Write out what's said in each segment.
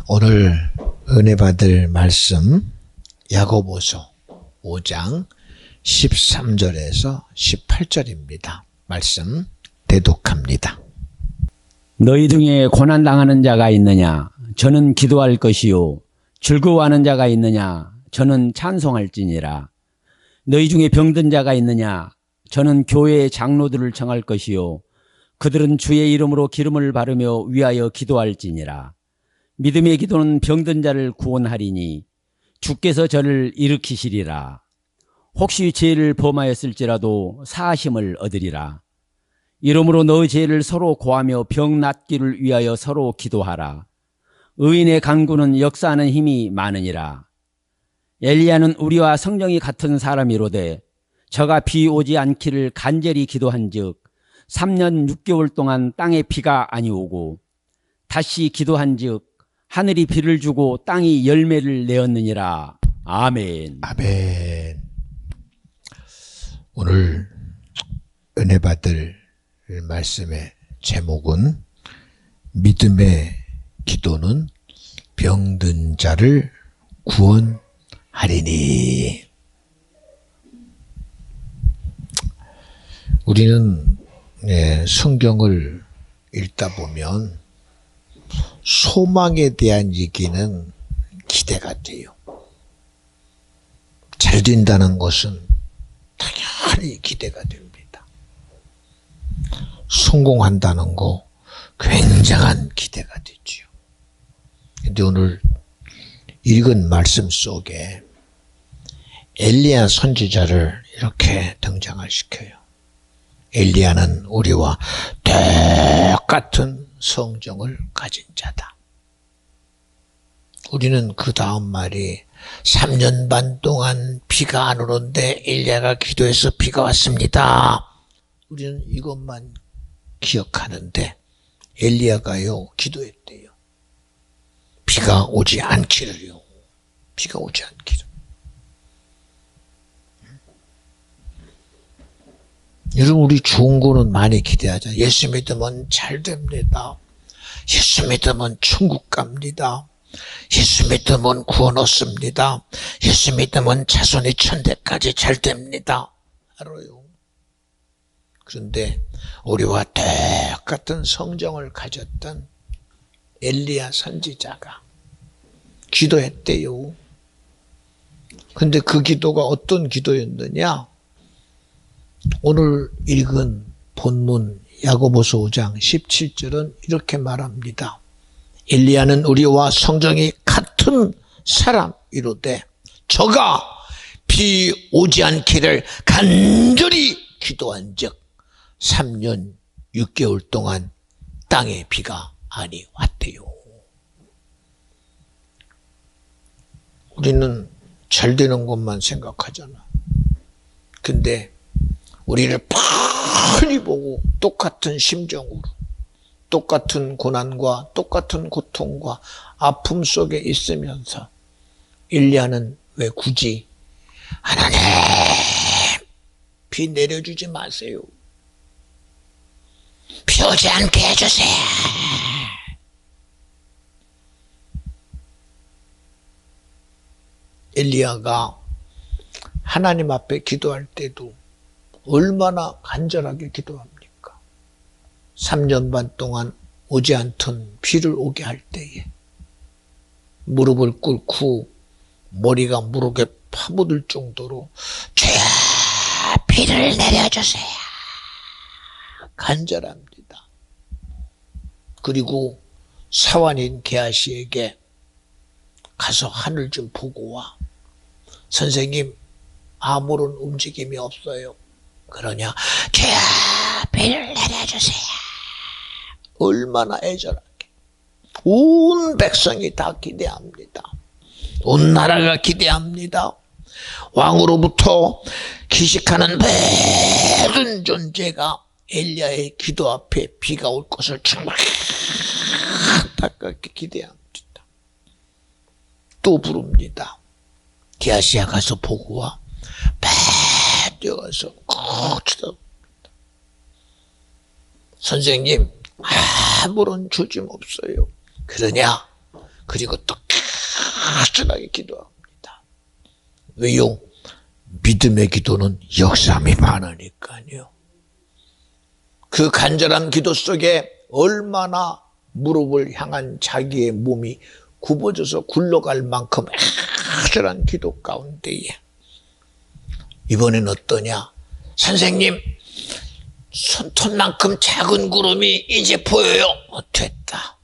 오늘 은혜 받을 말씀 야고보서 5장 13절에서 18절입니다. 말씀 대독합니다. 너희 중에 고난당하는 자가 있느냐? 저는 기도할 것이요. 즐거워하는 자가 있느냐? 저는 찬송할지니라. 너희 중에 병든 자가 있느냐? 저는 교회의 장로들을 청할 것이요. 그들은 주의 이름으로 기름을 바르며 위하여 기도할지니라. 믿음의 기도는 병든 자를 구원하리니 주께서 저를 일으키시리라. 혹시 죄를 범하였을지라도 사하심을 얻으리라. 이러므로 너의 죄를 서로 고하며 병 낫기를 위하여 서로 기도하라. 의인의 간구는 역사하는 힘이 많으니라. 엘리야는 우리와 성정이 같은 사람이로되 저가 비 오지 않기를 간절히 기도한즉 3년 6개월 동안 땅에 비가 아니오고 다시 기도한즉 하늘이 비를 주고 땅이 열매를 내었느니라. 아멘. 아멘. 오늘 은혜 받을 말씀의 제목은 믿음의 기도는 병든 자를 구원하리니. 우리는 성경을 읽다 보면 소망에 대한 얘기는 기대가 돼요. 잘 된다는 것은 당연히 기대가 됩니다. 성공한다는 거 굉장한 기대가 되죠. 근데 오늘 읽은 말씀 속에 엘리야 선지자를 이렇게 등장을 시켜요. 엘리야는 우리와 똑같은 성정을 가진 자다. 우리는 그 다음 말이 3년 반 동안 비가 안 오는데 엘리야가 기도해서 비가 왔습니다. 우리는 이것만 기억하는데 엘리야가요 기도했대요. 비가 오지 않기를요. 비가 오지 않기를. 여러분, 우리 좋은 거는 많이 기대하자. 예수 믿으면 잘 됩니다. 예수 믿으면 천국 갑니다. 예수 믿으면 구원 얻습니다. 예수 믿으면 자손이 천대까지 잘 됩니다. 알아요. 그런데 우리와 똑같은 성정을 가졌던 엘리야 선지자가 기도했대요. 근데 그 기도가 어떤 기도였느냐? 오늘 읽은 본문 야고보서 5장 17절은 이렇게 말합니다. 엘리야는 우리와 성정이 같은 사람이로되 저가 비 오지 않기를 간절히 기도한즉 3년 6개월 동안 땅에 비가 아니 왔대요. 우리는 잘 되는 것만 생각하잖아. 근데 우리를 빤히 보고 똑같은 심정으로 똑같은 고난과 똑같은 고통과 아픔 속에 있으면서 엘리야는 왜 굳이 하나님 비 내려주지 마세요. 비 오지 않게 해주세요. 엘리야가 하나님 앞에 기도할 때도 얼마나 간절하게 기도합니까? 3년 반 동안 오지 않던 비를 오게 할 때에 무릎을 꿇고 머리가 무릎에 파묻을 정도로 주여 비를 내려주세요. 간절합니다. 그리고 사환인 게하시에게 가서 하늘 좀 보고 와. 선생님, 아무런 움직임이 없어요. 그러냐? 주여 비를 내려주세요. 얼마나 애절하게. 온 백성이 다 기대합니다. 온 나라가 기대합니다. 왕으로부터 기식하는 모든 존재가 엘리야의 기도 앞에 비가 올 것을 정말 안타깝게 기대합니다. 또 부릅니다. 게하시야 가서 보고 와. 뛰어가서 꼭 쳐다봅니다. 선생님, 아무런 조짐 없어요. 그러냐? 그리고 또 꾸준하게 기도합니다. 왜요? 믿음의 기도는 역삼이 많으니까요. 그 간절한 기도 속에 얼마나 무릎을 향한 자기의 몸이 굽어져서 굴러갈 만큼 애절한 기도 가운데에 이번엔 어떠냐? 선생님, 손톱만큼 작은 구름이 이제 보여요. 됐다.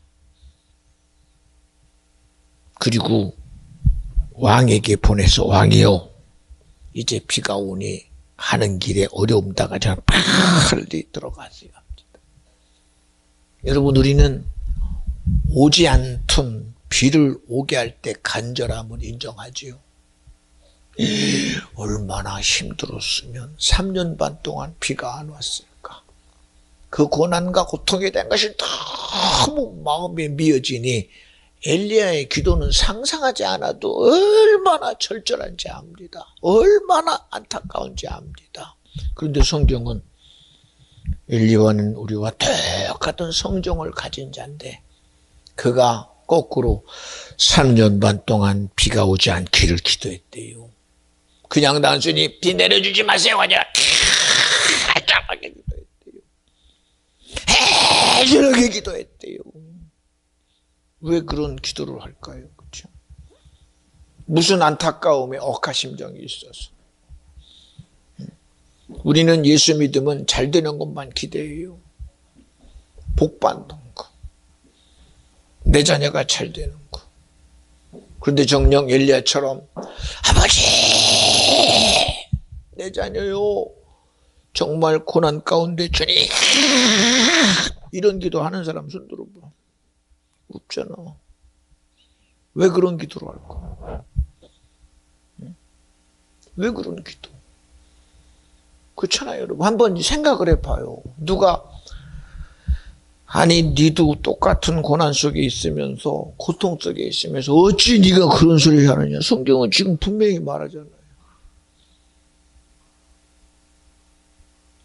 그리고 왕에게 보내서 왕이요, 이제 비가 오니 하는 길에 어려움 다가자 빨리 들어가세요 합니다. 여러분, 우리는 오지 않던 비를 오게 할 때 간절함을 인정하지요. 얼마나 힘들었으면 3년 반 동안 비가 안 왔을까. 그 고난과 고통에 대한 것이 너무 마음에 미어지니 엘리야의 기도는 상상하지 않아도 얼마나 절절한지 압니다. 얼마나 안타까운지 압니다. 그런데 성경은 엘리야는 우리와 똑같은 성정을 가진 자인데 그가 거꾸로 3년 반 동안 비가 오지 않기를 기도했대요. 그냥 단순히 비 내려주지 마세요 아니라 애절하게 기도했대요. 애절하게 기도했대요. 왜 그런 기도를 할까요? 그렇죠? 무슨 안타까움에 억하심정이 있어서. 우리는 예수 믿으면 잘 되는 것만 기대해요. 복 받는 거, 내 자녀가 잘 되는 거. 그런데 정녕 엘리야처럼 아버지, 내 자녀요, 정말 고난 가운데 주님, 이런 기도하는 사람 손 들어봐. 없잖아. 왜 그런 기도를 할까? 왜 그런 기도? 그렇잖아요, 여러분. 한번 생각을 해봐요. 누가 아니 니도 똑같은 고난 속에 있으면서 고통 속에 있으면서 어찌 네가 그런 소리를 하느냐. 성경은 지금 분명히 말하잖아요.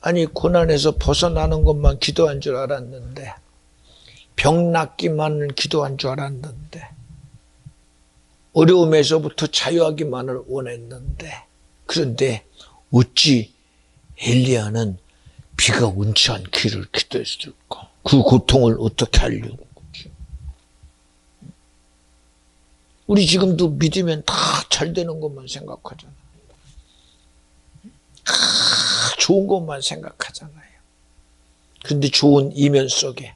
아니 고난에서 벗어나는 것만 기도한 줄 알았는데, 병 낫기만을 기도한 줄 알았는데, 어려움에서부터 자유하기만을 원했는데, 그런데 어찌 엘리야는 비가 온치 않기를 기도했을까? 그 고통을 어떻게 하려고 거지? 우리 지금도 믿으면 다 잘 되는 것만 생각하잖아. 다 좋은 것만 생각하잖아요. 그런데 좋은 이면 속에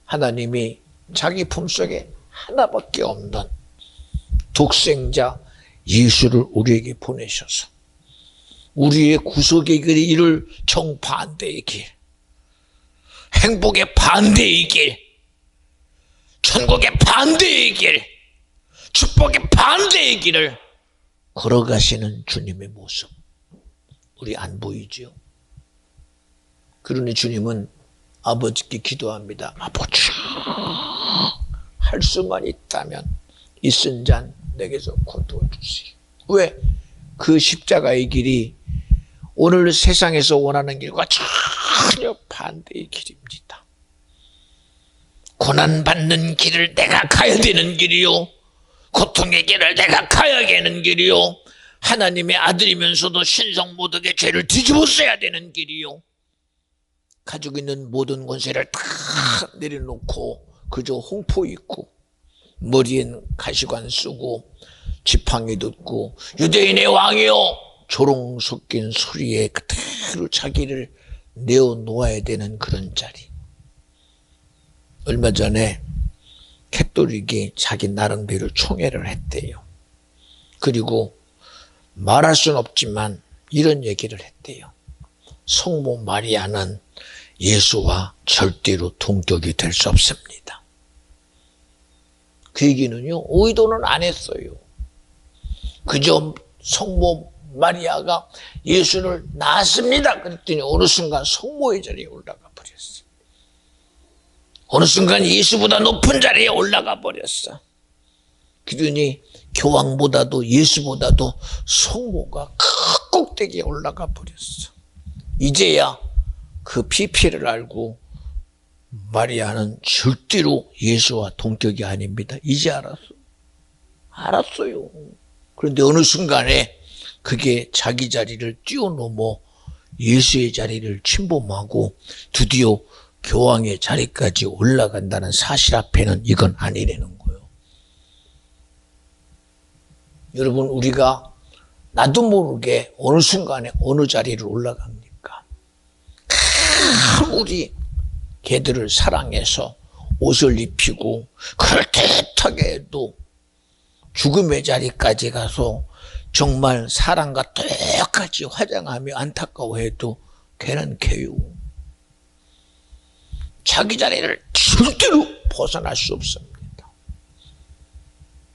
하나님이 자기 품속에 하나밖에 없는 독생자 예수를 우리에게 보내셔서 우리의 구속의 길이 이를 정반대의 길, 행복의 반대의 길, 천국의 반대의 길, 축복의 반대의 길을 걸어가시는 주님의 모습, 우리 안 보이죠? 그러니 주님은 아버지께 기도합니다. 아버지, 할 수만 있다면 이 쓴 잔 내게서 거두어 주시오. 왜? 그 십자가의 길이 오늘 세상에서 원하는 길과 전혀 반대의 길입니다. 고난받는 길을 내가 가야 되는 길이요, 고통의 길을 내가 가야 되는 길이요, 하나님의 아들이면서도 신성 모독의 죄를 뒤집어 써야 되는 길이요, 가지고 있는 모든 권세를 다 내려놓고 그저 홍포 입고 머리엔 가시관 쓰고 지팡이 듣고 유대인의 왕이요 조롱 섞인 소리에 그대로 자기를 내어놓아야 되는 그런 자리. 얼마 전에 캐톨릭이 자기 나름대로 총회를 했대요. 그리고 말할 수는 없지만 이런 얘기를 했대요. 성모 마리아는 예수와 절대로 동격이 될 수 없습니다. 그 얘기는요, 의도는 안 했어요. 그저 성모 마리아가 예수를 낳았습니다. 그랬더니 어느 순간 성모의 자리에 올라가 버렸어. 어느 순간 예수보다 높은 자리에 올라가 버렸어. 그러니 교황보다도 예수보다도 성모가 그 꼭대기에 올라가 버렸어. 이제야 그 비피를 알고 마리아는 절대로 예수와 동격이 아닙니다. 이제 알았어요. 그런데 어느 순간에 그게 자기 자리를 뛰어넘어 예수의 자리를 침범하고 드디어 교황의 자리까지 올라간다는 사실 앞에는 이건 아니라는 거예요. 여러분, 우리가 나도 모르게 어느 순간에 어느 자리를 올라갑니까? 아무리 걔들을 사랑해서 옷을 입히고 그럴듯하게 해도 죽음의 자리까지 가서 정말 사랑과 똑같이 화장하며 안타까워해도 걔는 걔요. 자기 자리를 절대로 벗어날 수 없습니다.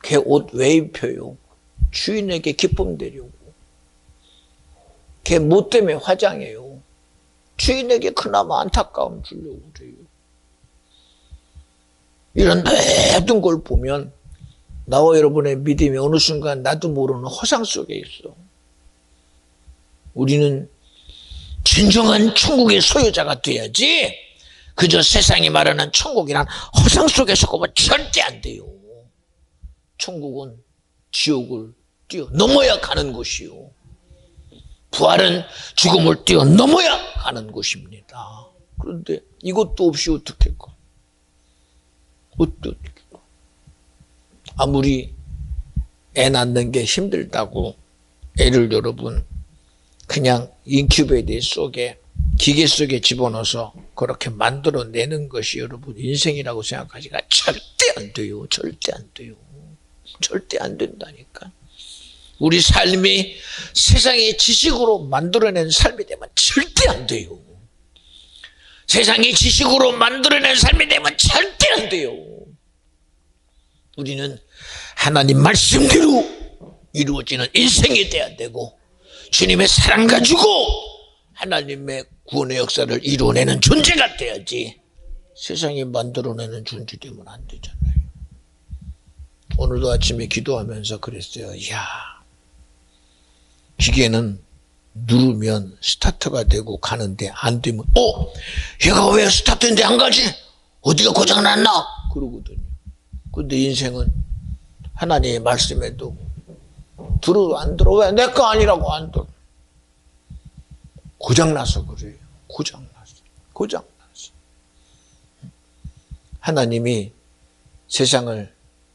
걔 옷 왜 입혀요? 주인에게 기쁨 되려고. 걔 뭐 때문에 화장해요? 주인에게 그나마 안타까움 주려고 그래요. 이런 모든 걸 보면 나와 여러분의 믿음이 어느 순간 나도 모르는 허상 속에 있어. 우리는 진정한 천국의 소유자가 돼야지 그저 세상이 말하는 천국이란 허상 속에 속으면 절대 안 돼요. 천국은 지옥을 뛰어넘어야 가는 곳이요. 부활은 죽음을 뛰어넘어야 가는 곳입니다. 그런데 이것도 없이 어떻게 가? 어떻게 가? 아무리 애 낳는 게 힘들다고 애를 여러분 그냥 인큐베이터 속에 기계 속에 집어넣어서 그렇게 만들어내는 것이 여러분 인생이라고 생각하지가 절대 안 돼요. 절대 안 돼요. 절대 안 된다니까. 우리 삶이 세상의 지식으로 만들어낸 삶이 되면 절대 안 돼요. 세상의 지식으로 만들어낸 삶이 되면 절대 안 돼요. 우리는 하나님 말씀대로 이루어지는 인생이 돼야 되고 주님의 사랑 가지고 하나님의 구원의 역사를 이루어내는 존재가 돼야지 세상이 만들어내는 존재 되면 안 되잖아요. 오늘도 아침에 기도하면서 그랬어요. 이야, 기계는 누르면 스타트가 되고 가는데 안 되면 얘가 왜 스타트인데 안 가지? 어디가 고장났나? 그러거든요. 근데 인생은 하나님의 말씀에도 들어 안 들어? 왜 내 거 아니라고 안 들어? 고장나서 그래요. 고장났어. 하나님이 세상을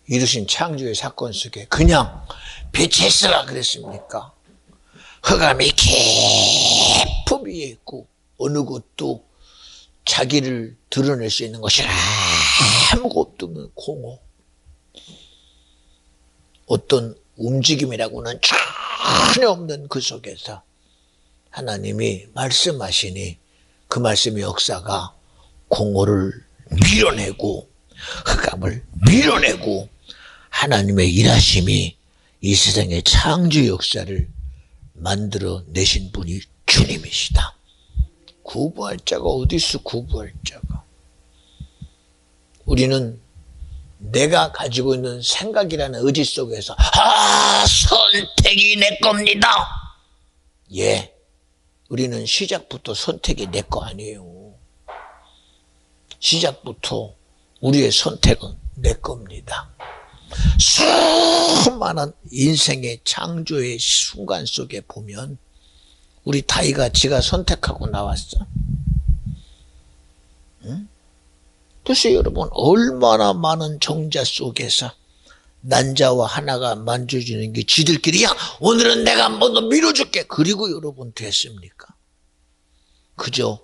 이루신 창조의 사건 속에 그냥 배치했으라 그랬습니까? 흑암이 깊음 위에 있고 어느 곳도 자기를 드러낼 수 있는 것이 아무것도 없는 공허. 어떤 움직임이라고는 전혀 없는 그 속에서 하나님이 말씀하시니 그 말씀의 역사가 공허를 밀어내고 흑암을 밀어내고 하나님의 일하심이 이 세상의 창조 역사를 만들어내신 분이 주님이시다. 구부할 자가 어디 있어? 구부할 자가. 우리는 내가 가지고 있는 생각이라는 의지 속에서 선택이 내 겁니다. 예, 우리는 시작부터 선택이 내 거 아니에요. 시작부터 우리의 선택은 내 겁니다. 수많은 인생의 창조의 순간 속에 보면 우리 다이가 지가 선택하고 나왔어. 응? 글쎄 여러분, 얼마나 많은 정자 속에서 난자와 하나가 만져주는 게 지들끼리 야 오늘은 내가 한 번 더 밀어줄게. 그리고 여러분 됐습니까? 그저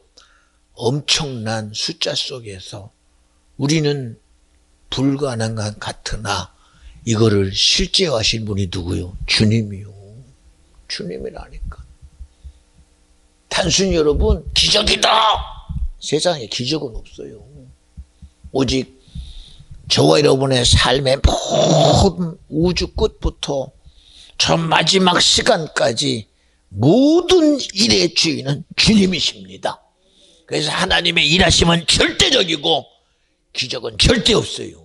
엄청난 숫자 속에서 우리는 불가능한 같으나 이거를 실제화하신 분이 누구요? 주님이요. 주님이라니까. 단순히 여러분 기적이다. 세상에 기적은 없어요. 오직 저와 여러분의 삶의 모든 우주 끝부터 저 마지막 시간까지 모든 일의 주인은 주님이십니다. 그래서 하나님의 일하심은 절대적이고 기적은 절대 없어요.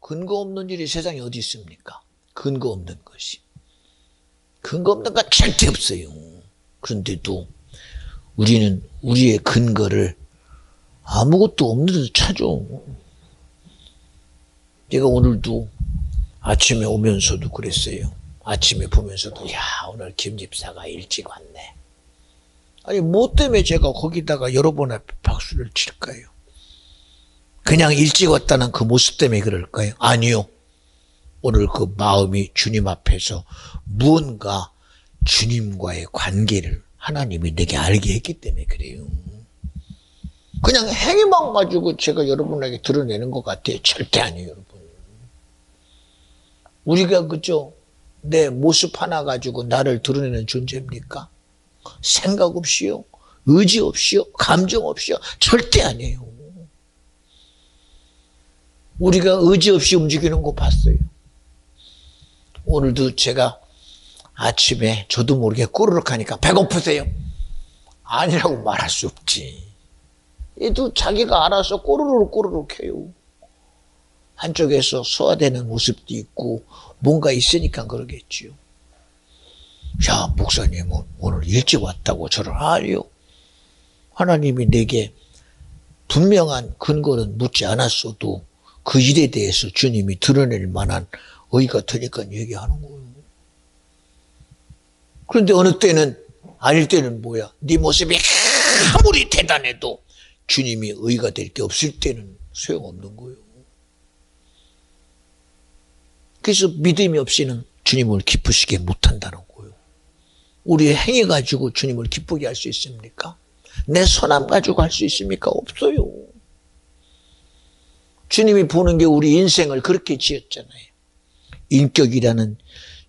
근거 없는 일이 세상에 어디 있습니까? 근거 없는 것이. 근거 없는 건 절대 없어요. 그런데도 우리는 우리의 근거를 아무것도 없는 데서 찾아. 내가 오늘도 아침에 오면서도 그랬어요. 아침에 보면서도 야, 오늘 김 집사가 일찍 왔네. 아니 뭐 때문에 제가 거기다가 여러분 앞에 박수를 칠까요? 그냥 일찍 왔다는 그 모습 때문에 그럴까요? 아니요. 오늘 그 마음이 주님 앞에서 무언가 주님과의 관계를 하나님이 내게 알게 했기 때문에 그래요. 그냥 행위만 가지고 제가 여러분에게 드러내는 것 같아요. 절대 아니에요, 여러분. 우리가 그죠? 내 모습 하나 가지고 나를 드러내는 존재입니까? 생각 없이요, 의지 없이요, 감정 없이요, 절대 아니에요. 우리가 의지 없이 움직이는 거 봤어요. 오늘도 제가 아침에 저도 모르게 꼬르륵 하니까 배고프세요? 아니라고 말할 수 없지. 얘도 자기가 알아서 꼬르륵 해요. 한쪽에서 소화되는 모습도 있고 뭔가 있으니까 그러겠지요. 야, 목사님은 오늘 일찍 왔다고 저를 아니요. 하나님이 내게 분명한 근거는 묻지 않았어도 그 일에 대해서 주님이 드러낼 만한 의의가 되니까 얘기하는 거예요. 그런데 어느 때는 아닐 때는 뭐야? 네 모습이 아무리 대단해도 주님이 의의가 될 게 없을 때는 소용없는 거예요. 그래서 믿음이 없이는 주님을 기쁘시게 못한다는 거예요. 우리의 행위 가지고 주님을 기쁘게 할 수 있습니까? 내 선함 가지고 할 수 있습니까? 없어요. 주님이 보는 게 우리 인생을 그렇게 지었잖아요. 인격이라는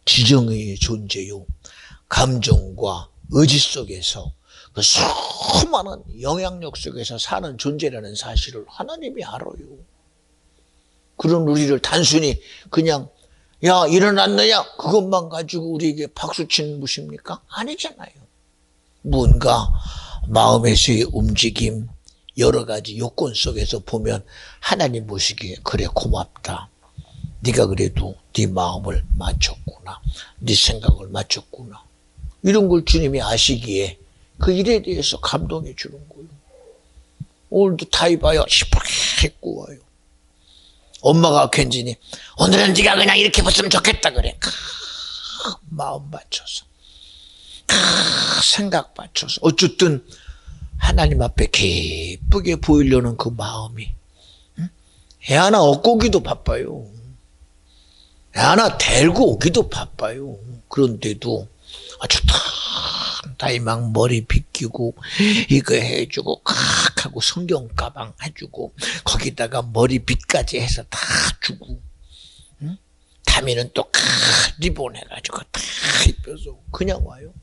지정의 존재요. 감정과 의지 속에서 그 수많은 영향력 속에서 사는 존재라는 사실을 하나님이 알아요. 그런 우리를 단순히 그냥 야 일어났느냐 그것만 가지고 우리에게 박수 치는 것입니까? 아니잖아요. 뭔가 마음에서의 움직임 여러 가지 요건 속에서 보면 하나님 보시기에 그래 고맙다. 네가 그래도 네 마음을 맞췄구나. 네 생각을 맞췄구나. 이런 걸 주님이 아시기에 그 일에 대해서 감동해 주는 거예요. 오늘도 다 입어요. 시퍼게 입고 와요. 엄마가 괜지니 오늘은 네가 그냥 이렇게 벗으면 좋겠다 그래. 마음 맞춰서 생각 맞춰서 어쨌든 하나님 앞에 기쁘게 보이려는 그 마음이 애 하나 얻고 오기도 바빠요. 애 하나 데리고 오기도 바빠요. 그런데도 아주 다이 막 머리 빗기고 이거 해주고 칵 하고 성경 가방 해주고 거기다가 머리빗까지 해서 다 주고 다미는 또 칵 리본 해가지고 다 입혀서 그냥 와요.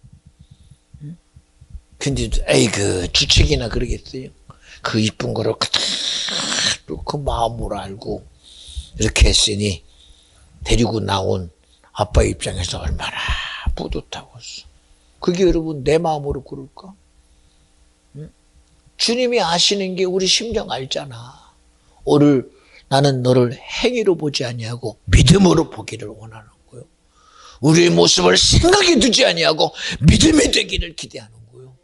근데 에이그 주책이나 그러겠어요. 그 이쁜 거를 그 마음으로 알고 이렇게 했으니 데리고 나온 아빠 입장에서 얼마나 뿌듯하겠어. 그게 여러분 내 마음으로 그럴까? 주님이 아시는 게 우리 심정 알잖아. 오늘 나는 너를 행위로 보지 아니하고 믿음으로 보기를 원하는 거예요. 우리의 모습을 생각해 두지 아니하고 믿음이 되기를 기대하는 거예요.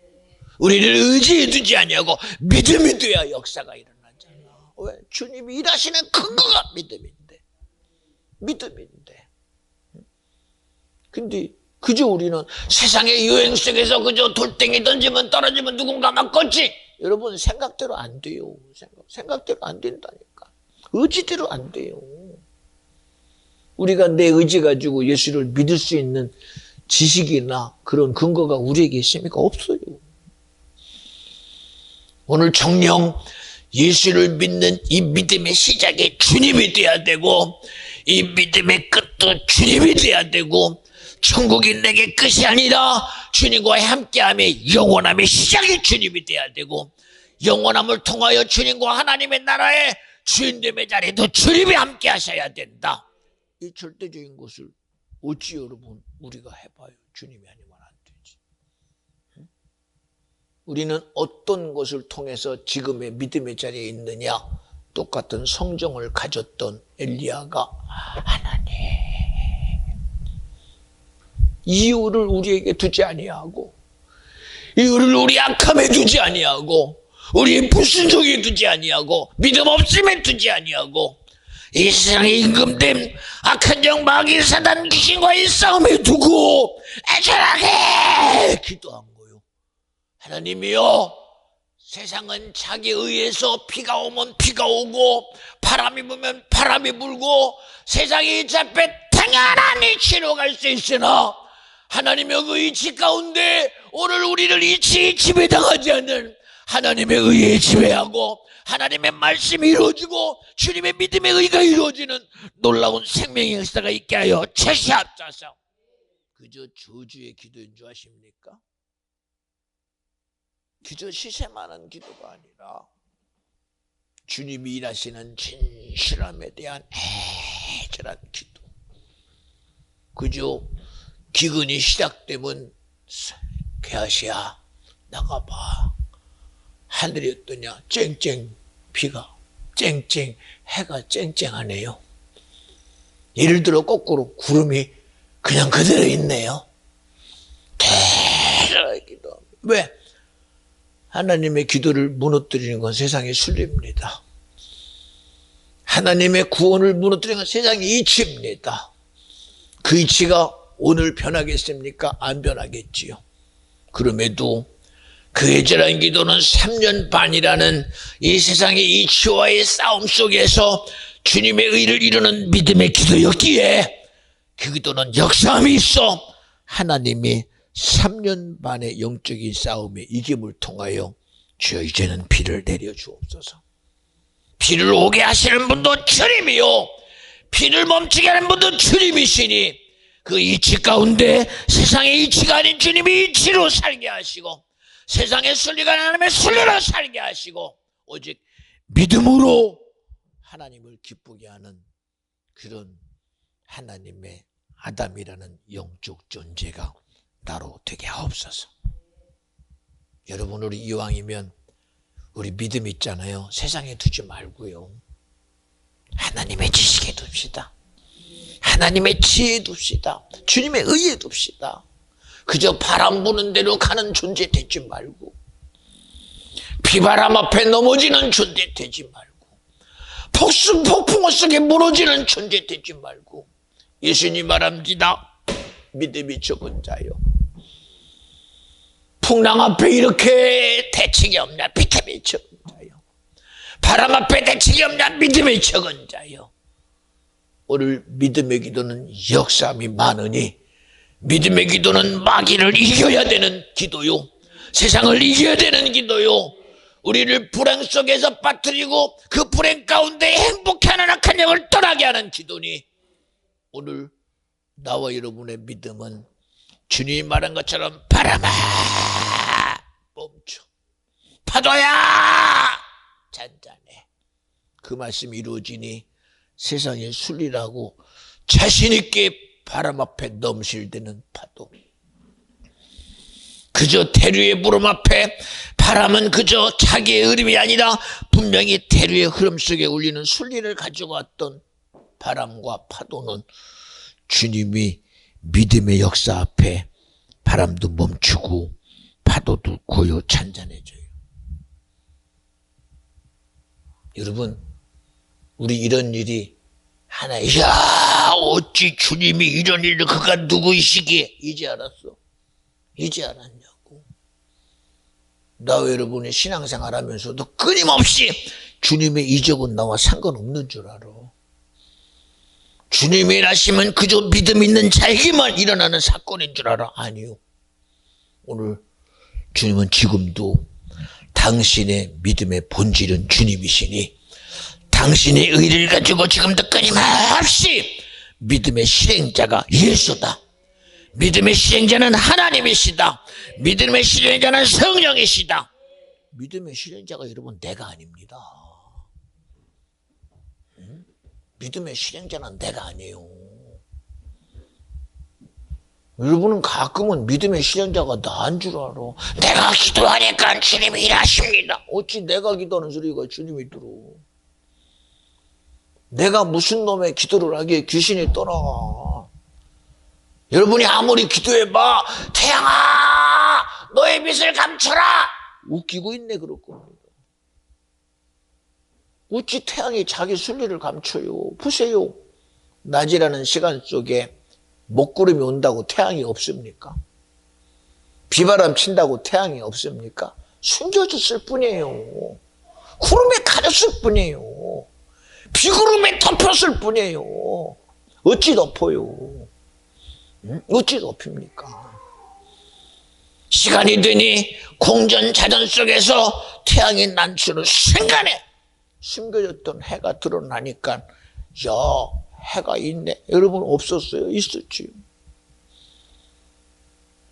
우리를 의지해 두지 아니하고 믿음이 돼야 역사가 일어나잖아. 왜? 주님이 일하시는 근거가 믿음인데. 믿음인데. 근데 그저 우리는 세상의 유행 속에서 그저 돌덩이 던지면 떨어지면 누군가 맞겠지. 여러분 생각대로 안 돼요. 생각대로 안 된다니까. 의지대로 안 돼요. 우리가 내 의지 가지고 예수를 믿을 수 있는 지식이나 그런 근거가 우리에게 있습니까? 없어요. 오늘 정녕 예수를 믿는 이 믿음의 시작이 주님이 돼야 되고 이 믿음의 끝도 주님이 돼야 되고 천국이 내게 끝이 아니라 주님과 함께함의 영원함의 시작이 주님이 돼야 되고 영원함을 통하여 주님과 하나님의 나라의 주인됨의 자리에도 주님이 함께 하셔야 된다. 이 절대적인 것을 어찌 여러분 우리가 해봐요. 주님이 아니면 안 되지. 우리는 어떤 것을 통해서 지금의 믿음의 자리에 있느냐. 똑같은 성정을 가졌던 엘리야가 하나님 이유를 우리에게 두지 아니하고 이유를 우리 악함에 두지 아니하고 우리 불순종에 두지 아니하고 믿음 없음에 두지 아니하고 이 세상에 임금됨 악한 영 마귀 사단 귀신과의 싸움에 두고 애절하게 기도한 거요. 하나님이여, 세상은 자기 의해서 비가 오면 비가 오고 바람이 불면 바람이 불고 세상이 이 앞에 당연한 이치로 갈 수 있으나 하나님의 그 이치 가운데 오늘 우리를 이치에 지배당하지 않는 하나님의 의에 지배하고 하나님의 말씀이 이루어지고 주님의 믿음의 의가 이루어지는 놀라운 생명의 역사가 있게 하여 제시합소서. 그저 저주의 기도인 줄 아십니까? 그저 시샘하는 기도가 아니라 주님이 일하시는 진실함에 대한 애절한 기도. 그저 기근이 시작되면 게하시야 나가봐. 하늘이 어떠냐? 쨍쨍 비가 쨍쨍 해가 쨍쨍하네요. 예를 들어 거꾸로 구름이 그냥 그대로 있네요. 대단하게 기도합니다. 왜? 하나님의 기도를 무너뜨리는 건 세상의 순리입니다. 하나님의 구원을 무너뜨리는 건 세상의 이치입니다. 그 이치가 오늘 변하겠습니까? 안 변하겠지요. 그럼에도 그 애절한 기도는 3년 반이라는 이 세상의 이치와의 싸움 속에서 주님의 의를 이루는 믿음의 기도였기에 그 기도는 역사함이 있어 하나님이 3년 반의 영적인 싸움의 이김을 통하여 주여 이제는 비를 내려주옵소서. 비를 오게 하시는 분도 주님이요, 비를 멈추게 하는 분도 주님이시니 그 이치 가운데 세상의 이치가 아닌 주님이 이치로 살게 하시고 세상의 순리가 하나님의 순리로 살게 하시고 오직 믿음으로 하나님을 기쁘게 하는 그런 하나님의 아담이라는 영적 존재가 나로 되게 하옵소서. 여러분, 우리 이왕이면 우리 믿음 있잖아요. 세상에 두지 말고요. 하나님의 지식에 둡시다. 하나님의 지혜에 둡시다. 주님의 의에 둡시다. 그저 바람 부는 대로 가는 존재 되지 말고 비바람 앞에 넘어지는 존재 되지 말고 폭풍 속에 무너지는 존재 되지 말고 예수님 말합니다. 믿음이 적은 자요, 풍랑 앞에 이렇게 대책이 없냐? 믿음이 적은 자요. 바람 앞에 대책이 없냐? 믿음이 적은 자요. 오늘 믿음의 기도는 역사함이 많으니 믿음의 기도는 마귀를 이겨야 되는 기도요, 세상을 이겨야 되는 기도요, 우리를 불행 속에서 빠뜨리고 그 불행 가운데 행복해하는 악한 영을 떠나게 하는 기도니 오늘 나와 여러분의 믿음은 주님이 말한 것처럼 바람아 멈춰, 파도야 잔잔해. 그 말씀이 이루어지니 세상의 순리라고 자신 있게 바람 앞에 넘실대는 파도, 그저 대류의 부름 앞에 바람은 그저 자기의 흐름이 아니라 분명히 대류의 흐름 속에 울리는 순리를 가지고 왔던 바람과 파도는 주님이 믿음의 역사 앞에 바람도 멈추고 파도도 고요 잔잔해져요. 여러분, 우리 이런 일이 하나, 야, 어찌 주님이 이런 일을 그가 누구이시기에 이제 알았어. 이제 알았냐고. 나와 여러분이 신앙생활 하면서도 끊임없이 주님의 이적은 나와 상관없는 줄 알아. 주님이 일하시면 그저 믿음 있는 자에게만 일어나는 사건인 줄 알아. 아니요. 오늘 주님은 지금도 당신의 믿음의 본질은 주님이시니 당신의 의를 가지고 지금도 끊임없이 믿음의 실행자가 예수다. 믿음의 실행자는 하나님이시다. 믿음의 실행자는 성령이시다. 믿음의 실행자가 여러분 내가 아닙니다. 믿음의 실행자는 내가 아니에요. 여러분은 가끔은 믿음의 실행자가 나인 줄 알아. 내가 기도하니까 주님이 일하십니다. 어찌 내가 기도하는 소리가 주님이 들어. 내가 무슨 놈의 기도를 하기에 귀신이 떠나가. 여러분이 아무리 기도해봐, 태양아 너의 빛을 감춰라, 웃기고 있네. 그럴 겁니다. 어찌 태양이 자기 순리를 감춰요? 보세요. 낮이라는 시간 속에 먹구름이 온다고 태양이 없습니까? 비바람 친다고 태양이 없습니까? 숨겨졌을 뿐이에요. 구름에 가렸을 뿐이에요. 비구름에 덮였을 뿐이에요. 어찌 덮어요? 어찌 덮입니까? 시간이 되니 공전자전 속에서 태양의 난추를 순간에 숨겨졌던 해가 드러나니까 야, 해가 있네. 여러분 없었어요? 있었지요.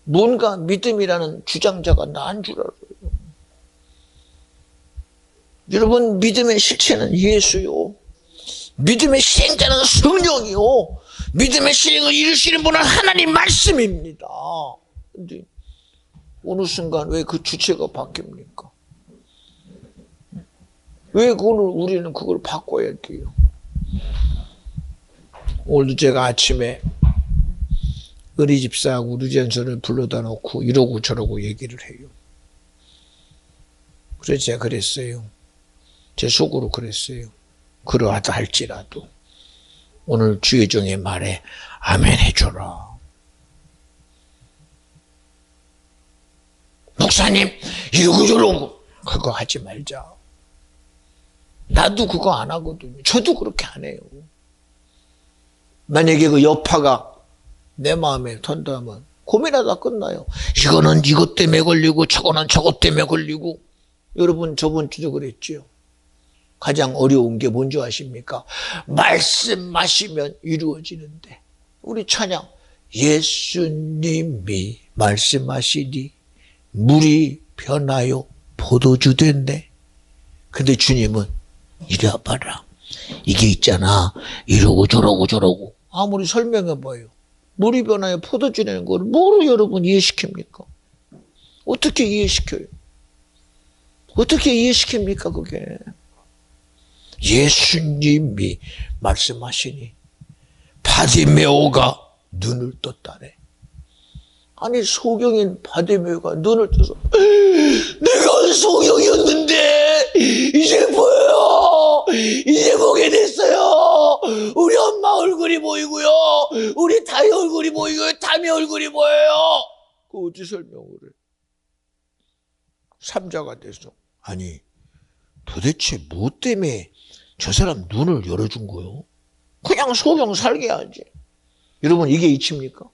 뭔가 믿음이라는 주장자가 나은 줄 알아요. 여러분, 믿음의 실체는 예수요. 믿음의 시행자는 성령이요. 믿음의 시행을 이루시는 분은 하나님 말씀입니다. 근데 어느 순간 왜 그 주체가 바뀝니까? 왜 우리는 그걸 바꿔야 돼요? 오늘도 제가 아침에 은희 집사하고 루젠선을 불러다 놓고 이러고 저러고 얘기를 해요. 그래서 제가 그랬어요. 제 속으로 그랬어요. 그러하다 할지라도 오늘 주의 종의 말에 아멘 해줘라. 목사님 이러고 저러고 그거 하지 말자. 나도 그거 안 하거든요. 저도 그렇게 안 해요. 만약에 그 여파가 내 마음에 든다면 고민하다 끝나요. 이거는 이것 때문에 걸리고 저거는 저것 때문에 걸리고. 여러분 저번 주도 그랬죠. 가장 어려운 게 뭔지 아십니까? 말씀하시면 이루어지는데. 우리 찬양 예수님이 말씀하시니 물이 변하여 포도주 된대. 근데 주님은 이리 와봐라. 이게 있잖아. 이러고 저러고 아무리 설명해봐요. 물이 변하여 포도주 되는 걸 뭐로 여러분 이해시킵니까? 어떻게 이해시켜요? 어떻게 이해시킵니까 그게? 예수님이 말씀하시니 바디메오가 눈을 떴다네. 아니 소경인 바디메오가 눈을 떠서 내가 소경이었는데 이제 보여요. 이제 보게 됐어요. 우리 엄마 얼굴이 보이고요. 우리 다이 얼굴이 보이고요. 담이 얼굴이 보여요. 그 어찌 설명을 해? 삼자가 돼서. 아니 도대체 뭐 때문에 저 사람 눈을 열어준 거요? 그냥 소경 살게 하지. 여러분 이게 이치입니까?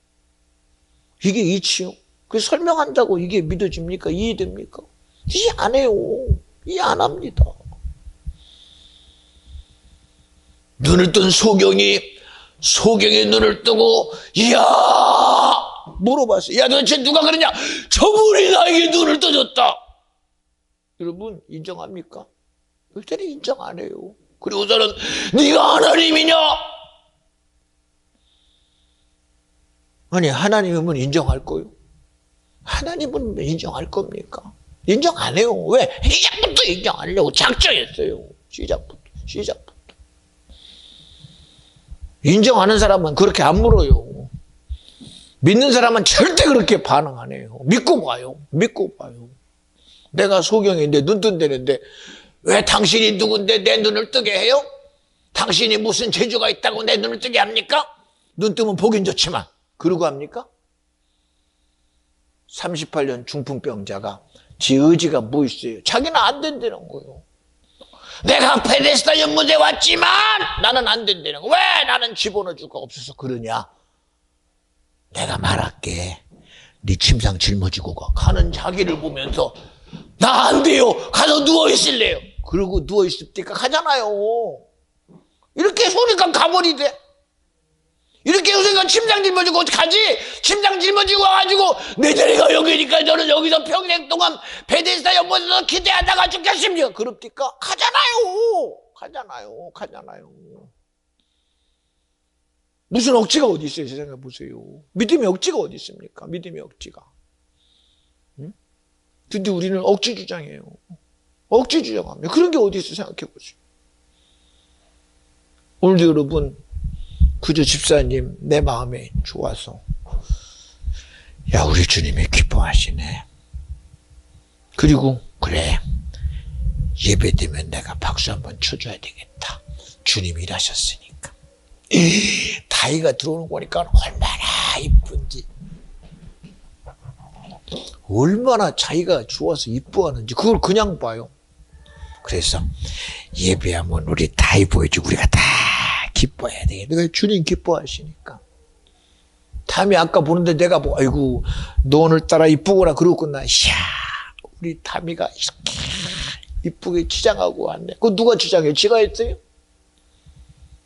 이게 이치요? 그 설명한다고 이게 믿어집니까? 이해됩니까? 이해 안 해요. 이해 안 합니다. 눈을 뜬 소경의 눈을 뜨고 이야 물어봤어요. 야 도대체 누가 그러냐? 저분이 나에게 눈을 떠줬다. 여러분 인정합니까? 그때는 인정 안 해요. 그리고서는 네가 하나님이냐? 아니 하나님은 인정할 거요? 하나님은 인정할 겁니까? 인정 안 해요. 왜? 시작부터 인정 안 하려고 작정했어요. 시작부터. 인정하는 사람은 그렇게 안 물어요. 믿는 사람은 절대 그렇게 반응 안 해요. 믿고 봐요. 내가 소경인데 눈 뜬다는데 왜 당신이 누군데 내 눈을 뜨게 해요? 당신이 무슨 재주가 있다고 내 눈을 뜨게 합니까? 눈 뜨면 보긴 좋지만 그러고 합니까? 38년 중풍병자가 지 의지가 뭐 있어요? 자기는 안 된다는 거예요. 내가 베데스다 연못에 왔지만 나는 안 된다는 거. 왜 나는 집어넣을 수가 없어서 그러냐? 내가 말할게. 네 침상 짊어지고 가는 자기를 보면서 나 안 돼요. 가서 누워있을래요. 그러고 누워있을 때가 가잖아요. 이렇게 소리가 가버리대. 이렇게 요새가 침상 짊어지고 가지. 침상 짊어지고 와가지고 내 자리가 여기니까 저는 여기서 평생 동안 베데스다 연못에서 기대하다가 죽겠습니다. 그럽니까? 가잖아요. 무슨 억지가 어디 있어요? 세상에 보세요. 믿음의 억지가 어디 있습니까? 믿음의 억지가. 응? 근데 우리는 억지 주장해요. 억지 주장합니다. 그런 게 어디 있어요? 생각해 보세요. 오늘도 여러분 그저 집사님 내 마음에 좋아서 야 우리 주님이 기뻐하시네. 그리고 그래 예배되면 내가 박수 한번 쳐줘야 되겠다. 주님이 일하셨으니까. 다이가 들어오는 거니까 얼마나 이쁜지, 얼마나 자기가 좋아서 이뻐하는지 그걸 그냥 봐요. 그래서 예배하면 우리 다이 보여주고 우리가 다 기뻐해야 되겠다. 그러니까 주님 기뻐하시니까. 담이 아까 보는데 내가 뭐 아이고 너 오늘따라 이쁘구나 그러구나. 이야 우리 담이가 이렇게 이쁘게 치장하고 왔네. 그거 누가 치장해요? 지가 했어요?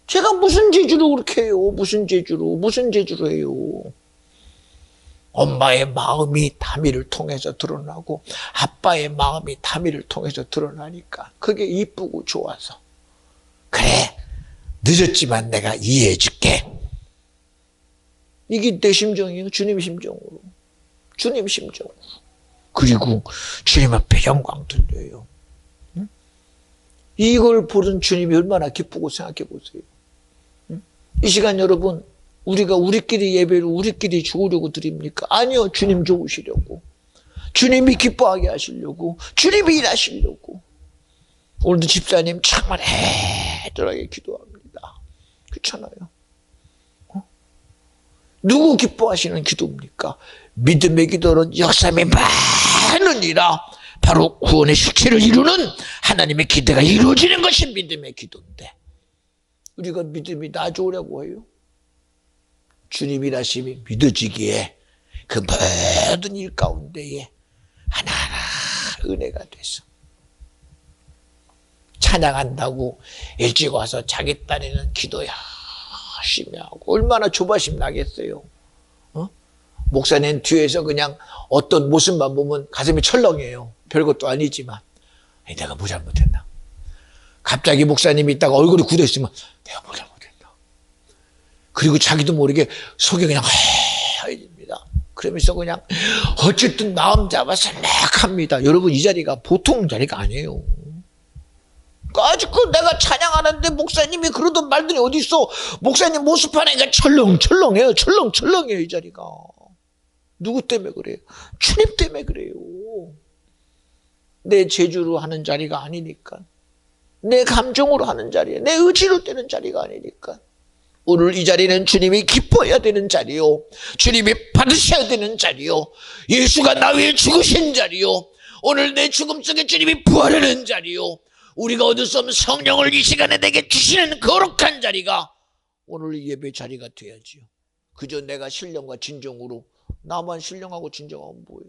제가 무슨 재주로 그렇게 해요? 무슨 재주로 해요? 엄마의 마음이 다미를 통해서 드러나고 아빠의 마음이 다미를 통해서 드러나니까 그게 이쁘고 좋아서. 그래 늦었지만 내가 이해해 줄게. 이게 내 심정이에요. 주님 심정으로. 주님 심정으로. 그리고 주님 앞에 영광 돌려요. 응? 이걸 보는 주님이 얼마나 기쁘고 생각해 보세요. 응? 이 시간 여러분 우리가 우리끼리 예배를 우리끼리 죽으려고 드립니까? 아니요. 주님 좋으시려고. 주님이 기뻐하게 하시려고. 주님이 일하시려고. 오늘도 집사님 정말 애절하게 기도합니다. 그렇잖아요. 누구 기뻐하시는 기도입니까? 믿음의 기도는 역사에 많으니라. 바로 구원의 실체를 이루는 하나님의 기대가 이루어지는 것이 믿음의 기도인데 우리가 믿음이 나아오려고 해요. 주님 일하심이 믿어지기에 그 모든 일 가운데에 하나하나 은혜가 돼서 찬양한다고 일찍 와서 자기 딴에는 기도 열심히 하고 얼마나 조바심 나겠어요. 목사님 뒤에서 그냥 어떤 모습만 보면 가슴이 철렁해요. 별것도 아니지만 내가 뭐 잘못했나. 갑자기 목사님이 있다가 얼굴이 굳어있으면 내가 뭐 잘못했나. 그리고 자기도 모르게 속이 그냥 하얘집니다. 그러면서 그냥 어쨌든 마음 잡아서 막 합니다. 여러분 이 자리가 보통 자리가 아니에요. 아직도 내가 찬양하는데 목사님이 그러던 말들이 어디 있어. 목사님 모습 하니까 철렁철렁해요. 철렁철렁해요 이 자리가. 누구 때문에 그래요? 주님 때문에 그래요. 내 재주로 하는 자리가 아니니까. 내 감정으로 하는 자리에 내 의지로 되는 자리가 아니니까. 오늘 이 자리는 주님이 기뻐해야 되는 자리요. 주님이 받으셔야 되는 자리요. 예수가 나 위해 죽으신 자리요. 오늘 내 죽음 속에 주님이 부활하는 자리요. 우리가 얻을 수 없는 성령을 이 시간에 내게 주시는 거룩한 자리가 오늘 예배 자리가 돼야지요. 그저 내가 신령과 진정으로 나만 신령하고 진정하면 뭐예요?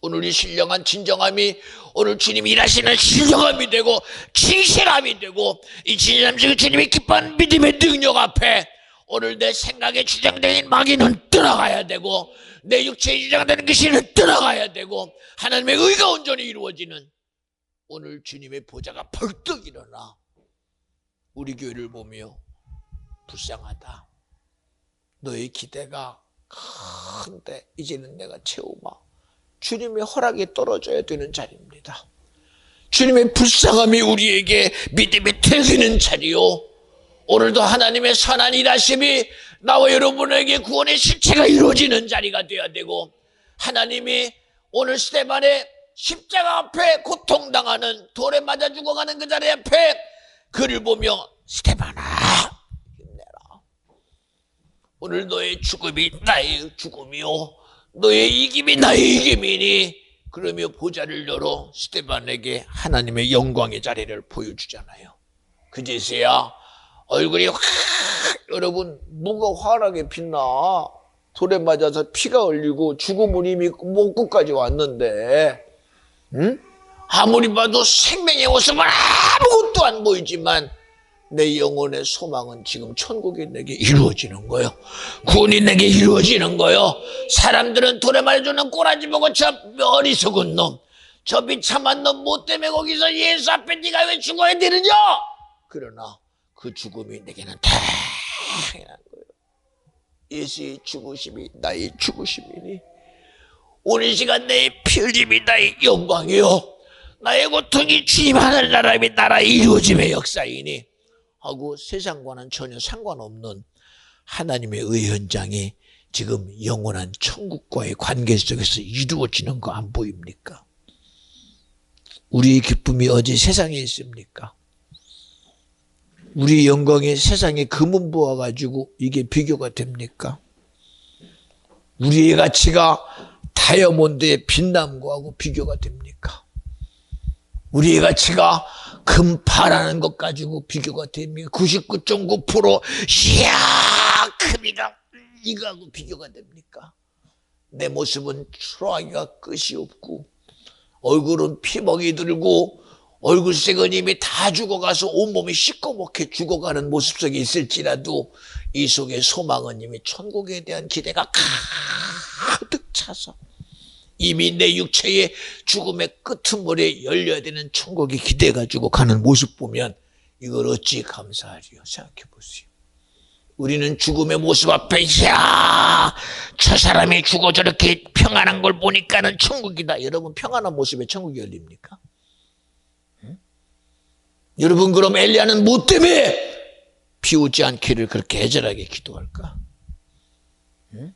오늘 이 신령한 진정함이 오늘 주님이 일하시는 신령함이 되고 진실함이 되고 이 진실함 속에 주님이 기뻐하는 믿음의 능력 앞에 오늘 내 생각에 주장되는 마귀는 떠나가야 되고 내 육체에 주장되는 것이는 떠나가야 되고 하나님의 의가 온전히 이루어지는 오늘 주님의 보좌가 벌떡 일어나 우리 교회를 보며 불쌍하다. 너의 기대가 큰데 이제는 내가 채우마. 주님의 허락이 떨어져야 되는 자리입니다. 주님의 불쌍함이 우리에게 믿음이 되는 자리요. 오늘도 하나님의 선한 일하심이 나와 여러분에게 구원의 실체가 이루어지는 자리가 되어야 되고 하나님이 오늘 스데반의 십자가 앞에 고통당하는 돌에 맞아 죽어가는 그 자리 앞에 그를 보며 스데반아 힘내라. 오늘 너의 죽음이 나의 죽음이요 너의 이김이 나의 이김이니 그러며 보좌를 열어 스데반에게 하나님의 영광의 자리를 보여주잖아요. 그제서야 얼굴이 확 여러분 뭐가 환하게 빛나. 돌에 맞아서 피가 흘리고 죽음은 이미 목구까지 왔는데 아무리 봐도 생명의 모습은 아무것도 안 보이지만 내 영혼의 소망은 지금 천국이 내게 이루어지는 거예요. 구원이 내게 이루어지는 거예요. 사람들은 돌에 말해주는 꼬라지 보고 저 어리석은 놈, 저 비참한 놈 뭐 때문에 거기서 예수 앞에 네가 왜 죽어야 되느냐. 그러나 그 죽음이 내게는 당연한 거예요. 예수의 죽으심이 나의 죽으심이니 오늘 시간 내 피 흘림이 나의 영광이요 나의 고통이 주님 하늘나라의 나라의 이루어짐의 역사이니 하고 세상과는 전혀 상관없는 하나님의 의 현장이 지금 영원한 천국과의 관계 속에서 이루어지는 거 안 보입니까? 우리의 기쁨이 어디 세상에 있습니까? 우리 영광이 세상에 금은 부어가지고 이게 비교가 됩니까? 우리의 가치가 다이아몬드의 빛남과하고 비교가 됩니까? 우리의 가치가 금파라는 것 가지고 비교가 됩니까? 99.9% 이야 금이가 이거하고 비교가 됩니까? 내 모습은 초라하기가 끝이 없고 얼굴은 피멍이 들고 얼굴색은 이미 다 죽어가서 온몸이 시꺼멓게 죽어가는 모습 속에 있을지라도 이 속에 소망은 이미 천국에 대한 기대가 가득 차서 이미 내 육체의 죽음의 끄트머리에 열려야 되는 천국이 기대가지고 가는 모습 보면 이걸 어찌 감사하리요. 생각해 보세요. 우리는 죽음의 모습 앞에 이야 저 사람이 죽어 저렇게 평안한 걸 보니까는 천국이다. 여러분 평안한 모습에 천국이 열립니까? 응? 여러분 그럼 엘리야는 뭐 때문에 비 오지 않기를 그렇게 애절하게 기도할까? 응?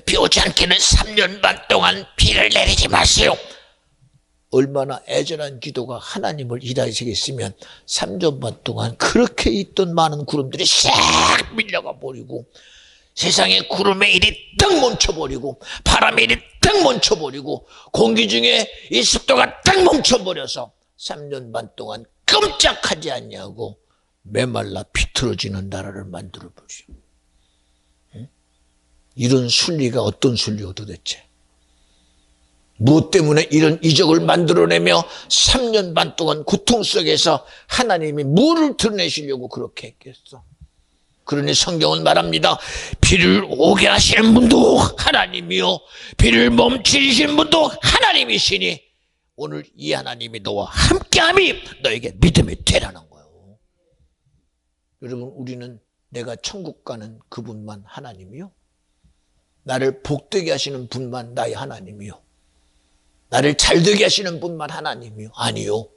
비 오지 않기는 3년 반 동안 비를 내리지 마세요. 얼마나 애절한 기도가 하나님을 일하시겠으면 3년 반 동안 그렇게 있던 많은 구름들이 싹 밀려가 버리고 세상에 구름에 이리 딱 멈춰버리고 바람에 이리 딱 멈춰버리고 공기 중에 이 습도가 딱 멈춰버려서 3년 반 동안 끔찍하지 않냐고 메말라 비틀어지는 나라를 만들어버리죠. 응? 이런 순리가 어떤 순리요 도대체? 무엇 때문에 이런 이적을 만들어내며 3년 반 동안 고통 속에서 하나님이 뭐를 드러내시려고 그렇게 했겠어? 그러니 성경은 말합니다. 비를 오게 하시는 분도 하나님이요 비를 멈추시는 분도 하나님이시니 오늘 이 하나님이 너와 함께함이 너에게 믿음이 되라는 거예요. 여러분 우리는 내가 천국 가는 그분만 하나님이요? 나를 복되게 하시는 분만 나의 하나님이요? 나를 잘되게 하시는 분만 하나님이요? 아니요.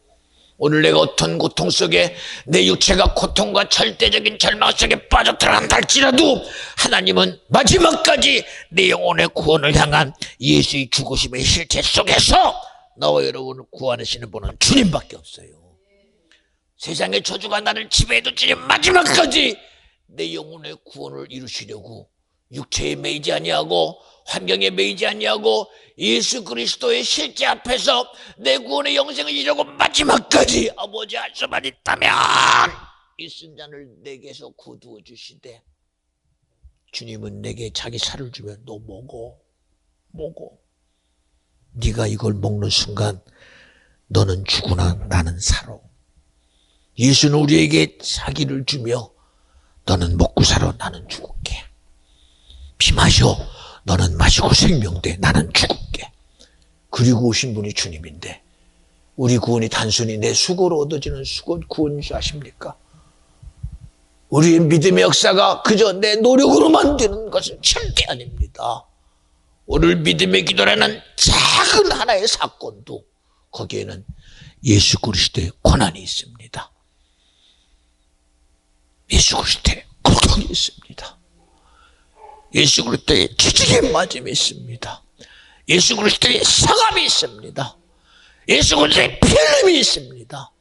오늘 내가 어떤 고통 속에 내 육체가 고통과 절대적인 절망 속에 빠져들어간다 할지라도 하나님은 마지막까지 내 영혼의 구원을 향한 예수의 죽으심의 실체 속에서 나와 여러분을 구원하시는 분은 주님밖에 없어요. 세상의 저주가 나를 지배해도 주님 마지막까지 내 영혼의 구원을 이루시려고 육체에 매이지 아니하고 환경에 매이지 아니하고 예수 그리스도의 실제 앞에서 내 구원의 영생을 이루고 마지막까지 아버지 할 수만 있다면 이 순간을 내게서 거두어 주시되 주님은 내게 자기 살을 주면 너 먹어 네가 이걸 먹는 순간 너는 죽으나 나는 살아. 예수는 우리에게 자기를 주며 너는 먹고 살아 나는 죽을게. 피 마셔 너는 마시고 생명돼 나는 죽을게. 그리고 오신 분이 주님인데 우리 구원이 단순히 내 수고로 얻어지는 구원인 줄 아십니까? 우리의 믿음의 역사가 그저 내 노력으로만 되는 것은 절대 아닙니다. 오늘 믿음의 기도라는 작은 하나의 사건도 거기에는 예수 그리스도의 고난이 있습니다. 예수 그리스도의 고통이 있습니다. 예수 그리스도의 지지의 맞음이 있습니다. 예수 그리스도의 상함이 있습니다. 예수 그리스도의 필름이 있습니다.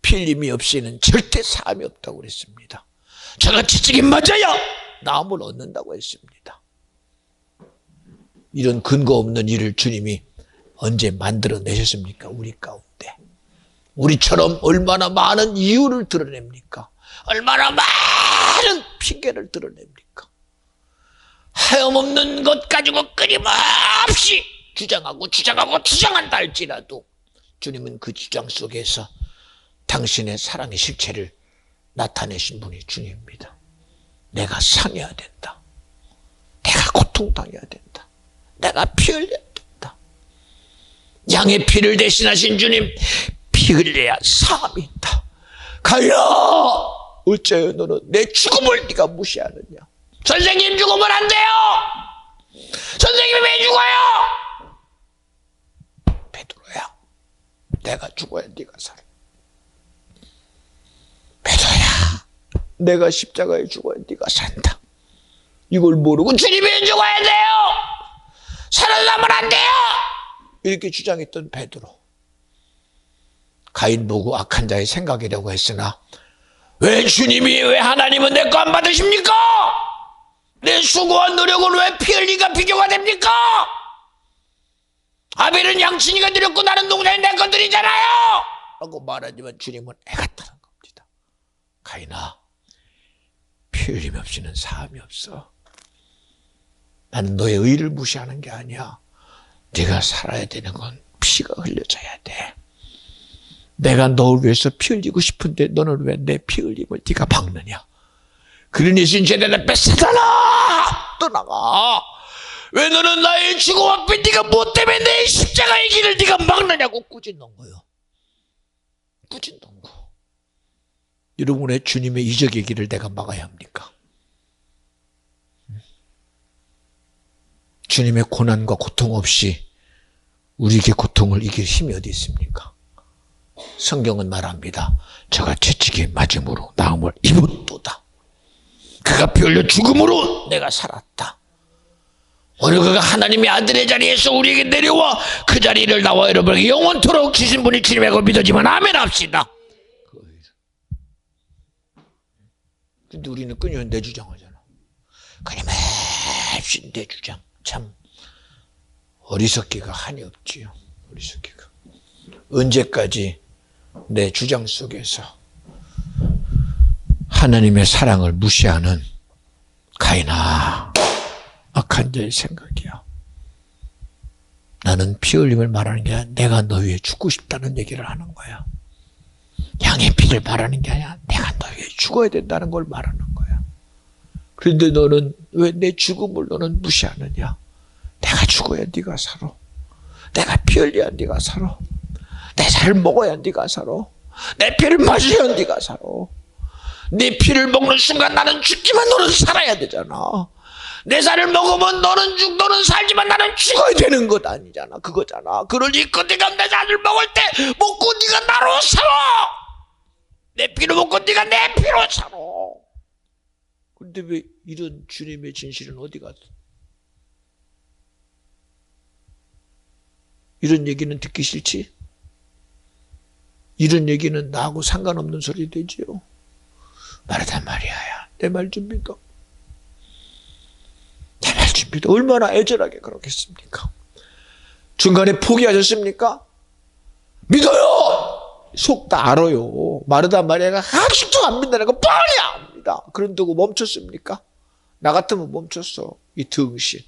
필름이 없이는 절대 사함이 없다고 그랬습니다. 저가 지지기 맞아야 나음을 얻는다고 했습니다. 이런 근거 없는 일을 주님이 언제 만들어내셨습니까? 우리 가운데. 우리처럼 얼마나 많은 이유를 드러냅니까? 얼마나 많은 핑계를 드러냅니까? 하염없는 것 가지고 끊임없이 주장한다 할지라도 주님은 그 주장 속에서 당신의 사랑의 실체를 나타내신 분이 주님입니다. 내가 상해야 된다. 내가 고통당해야 된다. 내가 피 흘려야 된다. 양의 피를 대신하신 주님, 피 흘려야 사함이 있다. 가야 어째요 너는 내 죽음을 네가 무시하느냐. 선생님 죽으면 안 돼요. 선생님이 왜 죽어요? 베드로야, 내가 죽어야 네가 살아. 베드로야, 내가 십자가에 죽어야 네가 산다. 이걸 모르고 주님이 죽어야 돼요. 살아남으면 안 돼요. 이렇게 주장했던 베드로. 가인 보고 악한 자의 생각이라고 했으나 왜 주님이, 왜 하나님은 내 거 안 받으십니까? 내 수고한 노력은 왜 피 흘리가 비교가 됩니까? 아벨은 양친이가 드렸고 나는 농사인 내 것들이잖아요 라고 말하지만 주님은 애가 타는 겁니다. 가인아, 피 흘림 없이는 사함이 없어. 나는 너의 의를 무시하는 게 아니야. 네가 살아야 되는 건 피가 흘려져야 돼. 내가 너를 위해서 피 흘리고 싶은데 너는 왜 내 피 흘림을 네가 막느냐. 그러니 신제대를 뺏어달라 떠나가. 왜 너는 나의 죽음 앞에 네가 뭐 때문에 내 십자가의 길을 네가 막느냐고 꾸짖는 거요. 꾸짖는 거. 여러분의 주님의 이적의 길을 내가 막아야 합니까? 주님의 고난과 고통 없이 우리에게 고통을 이길 힘이 어디 있습니까? 성경은 말합니다. 저가 채찍에 맞음으로 나음을 입었도다. 그가 피 흘려 죽음으로 내가 살았다. 오늘 그가 하나님의 아들의 자리에서 우리에게 내려와 그 자리를 나와 여러분에게 영원토록 주신 분이 주님이라고 믿어지만 아멘 합시다. 근데 우리는 끊임없이 내 주장하잖아. 끊임없이 내 주장. 참 어리석기가 한이 없지요. 어리석기가. 언제까지 내 주장 속에서 하나님의 사랑을 무시하는 가인아, 악한 자의 생각이야. 나는 피 흘림을 말하는 게 아니라 내가 너 위해 죽고 싶다는 얘기를 하는 거야. 양의 피를 말하는 게 아니라 내가 너 위해 죽어야 된다는 걸 말하는 거야. 그런데 너는 왜 내 죽음을 너는 무시하느냐. 내가 죽어야 네가 살아. 내가 피 흘려야 네가 살아. 내 살을 먹어야 네가 살아. 내 피를 마셔야 네가 살아. 네 피를 먹는 순간 나는 죽지만 너는 살아야 되잖아. 내 살을 먹으면 너는 살지만 나는 죽어야 되는 것 아니잖아. 그거잖아. 그러니까 네가 내 살을 먹을 때 먹고 네가 나로 살아. 내 피를 먹고 네가 내 피로 살아. 그런데 왜 이런 주님의 진실은 어디 갔어? 이런 얘기는 듣기 싫지? 이런 얘기는 나하고 상관없는 소리 되지요. 말하단 말이야. 내 말 좀 믿어. 내 말 좀 믿어. 얼마나 애절하게 그러겠습니까? 중간에 포기하셨습니까? 믿어요! 속 다 알아요. 마르단 마리아가 아직도 안 믿는다는 거 뻔히 압니다. 그런다고 멈췄습니까? 나 같으면 멈췄어. 이 등신.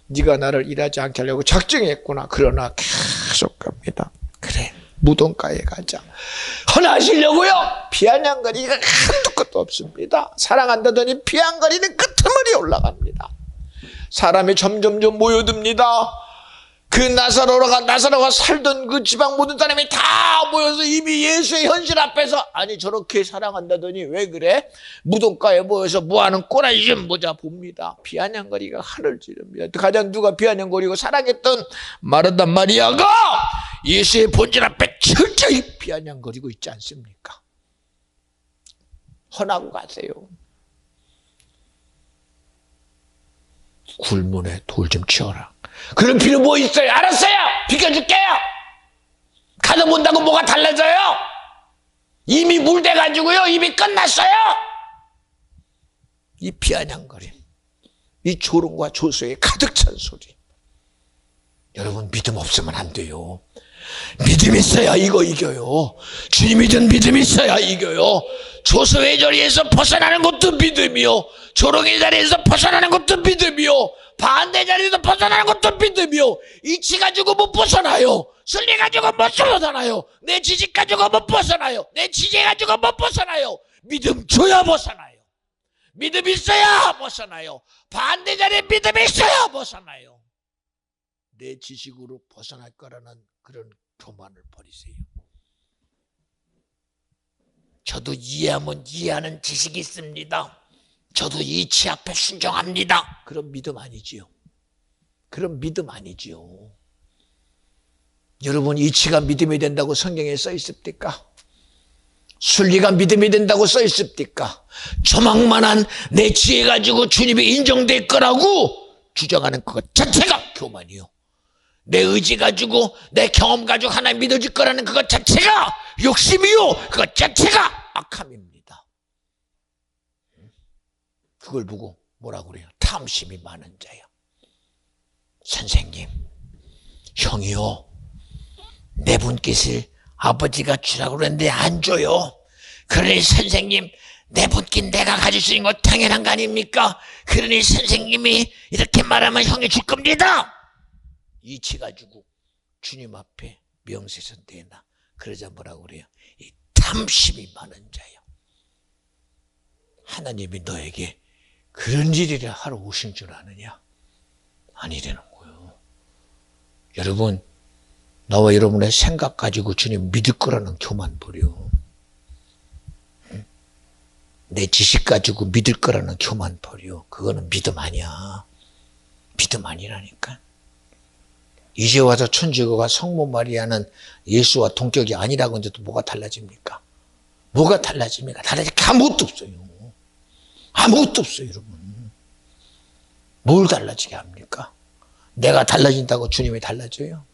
네가 나를 일하지 않게 하려고 작정했구나. 그러나 계속 갑니다. 그래, 무덤가에 가자. 헌하시려고요? 비아냥거리가 한두 끝도 없습니다. 사랑한다더니 비아냥거리는 끄트머리 올라갑니다. 사람이 점점점 모여듭니다. 그 나사로가 살던 그 지방 모든 사람이 다 모여서 이미 예수의 현실 앞에서 아니 저렇게 사랑한다더니 왜 그래? 무덤가에 모여서 뭐하는 꼬라지 좀 보자 봅니다. 비아냥거리가 하늘 찌릅니다. 가장 누가 비아냥거리고 사랑했던 마르다 마리아가 예수의 본질 앞에 철저히 비아냥거리고 있지 않습니까? 헌하고 가세요. 굴문에 돌 좀 치워라. 그런 필요 뭐 있어요? 알았어요. 비켜줄게요. 가다 본다고 뭐가 달라져요? 이미 물대가지고요. 이미 끝났어요. 이 비아냥거림, 이 조롱과 조소에 가득 찬 소리. 여러분 믿음 없으면 안 돼요. 믿음 있어야 이거 이겨요. 주님이 준 믿음 있어야 이겨요. 조소의 자리에서 벗어나는 것도 믿음이요. 조롱의 자리에서 벗어나는 것도 믿음이요. 반대 자리에서 벗어나는 것도 믿음이요. 이치 가지고 못 벗어나요. 순리 가지고 못 벗어나요. 내 지식 가지고 못 벗어나요. 내 지혜 가지고 못 벗어나요. 믿음 줘야 벗어나요. 믿음 있어야 벗어나요. 반대 자리에 믿음이 있어야 벗어나요. 내 지식으로 벗어날 거라는 그런 교만을 버리세요. 저도 이해하면 이해하는 지식이 있습니다. 저도 이치 앞에 순종합니다. 그런 믿음 아니지요. 그런 믿음 아니지요. 여러분 이치가 믿음이 된다고 성경에 써 있습니까? 순리가 믿음이 된다고 써 있습니까? 조망만한 내 지혜 가지고 주님이 인정될 거라고 주장하는 것 자체가 교만이요. 내 의지 가지고 내 경험 가지고 하나님 믿어질 거라는 그것 자체가 욕심이요, 그것 자체가 악함입니다. 그걸 보고 뭐라고 그래요? 탐심이 많은 자야. 선생님, 형이요, 내 분깃을 아버지가 주라고 그랬는데 안 줘요. 그러니 선생님, 내 분깃 내가 가질 수 있는 거 당연한 거 아닙니까? 그러니 선생님이 이렇게 말하면 형이 줄 겁니다. 이치 가지고 주님 앞에 명세선 대나. 그러자 뭐라고 그래요? 이 탐심이 많은 자요. 하나님이 너에게 그런 일이라 하러 오신 줄 아느냐? 아니라는 거예요. 여러분, 나와 여러분의 생각 가지고 주님 믿을 거라는 교만 버려. 내 지식 가지고 믿을 거라는 교만 버려. 그거는 믿음 아니야. 믿음 아니라니까. 이제 와서 천주교가 성모 마리아는 예수와 동격이 아니라고 하는데도 뭐가 달라집니까? 뭐가 달라집니까? 달라질 게 아무것도 없어요. 아무것도 없어요, 여러분. 뭘 달라지게 합니까? 내가 달라진다고 주님이 달라져요?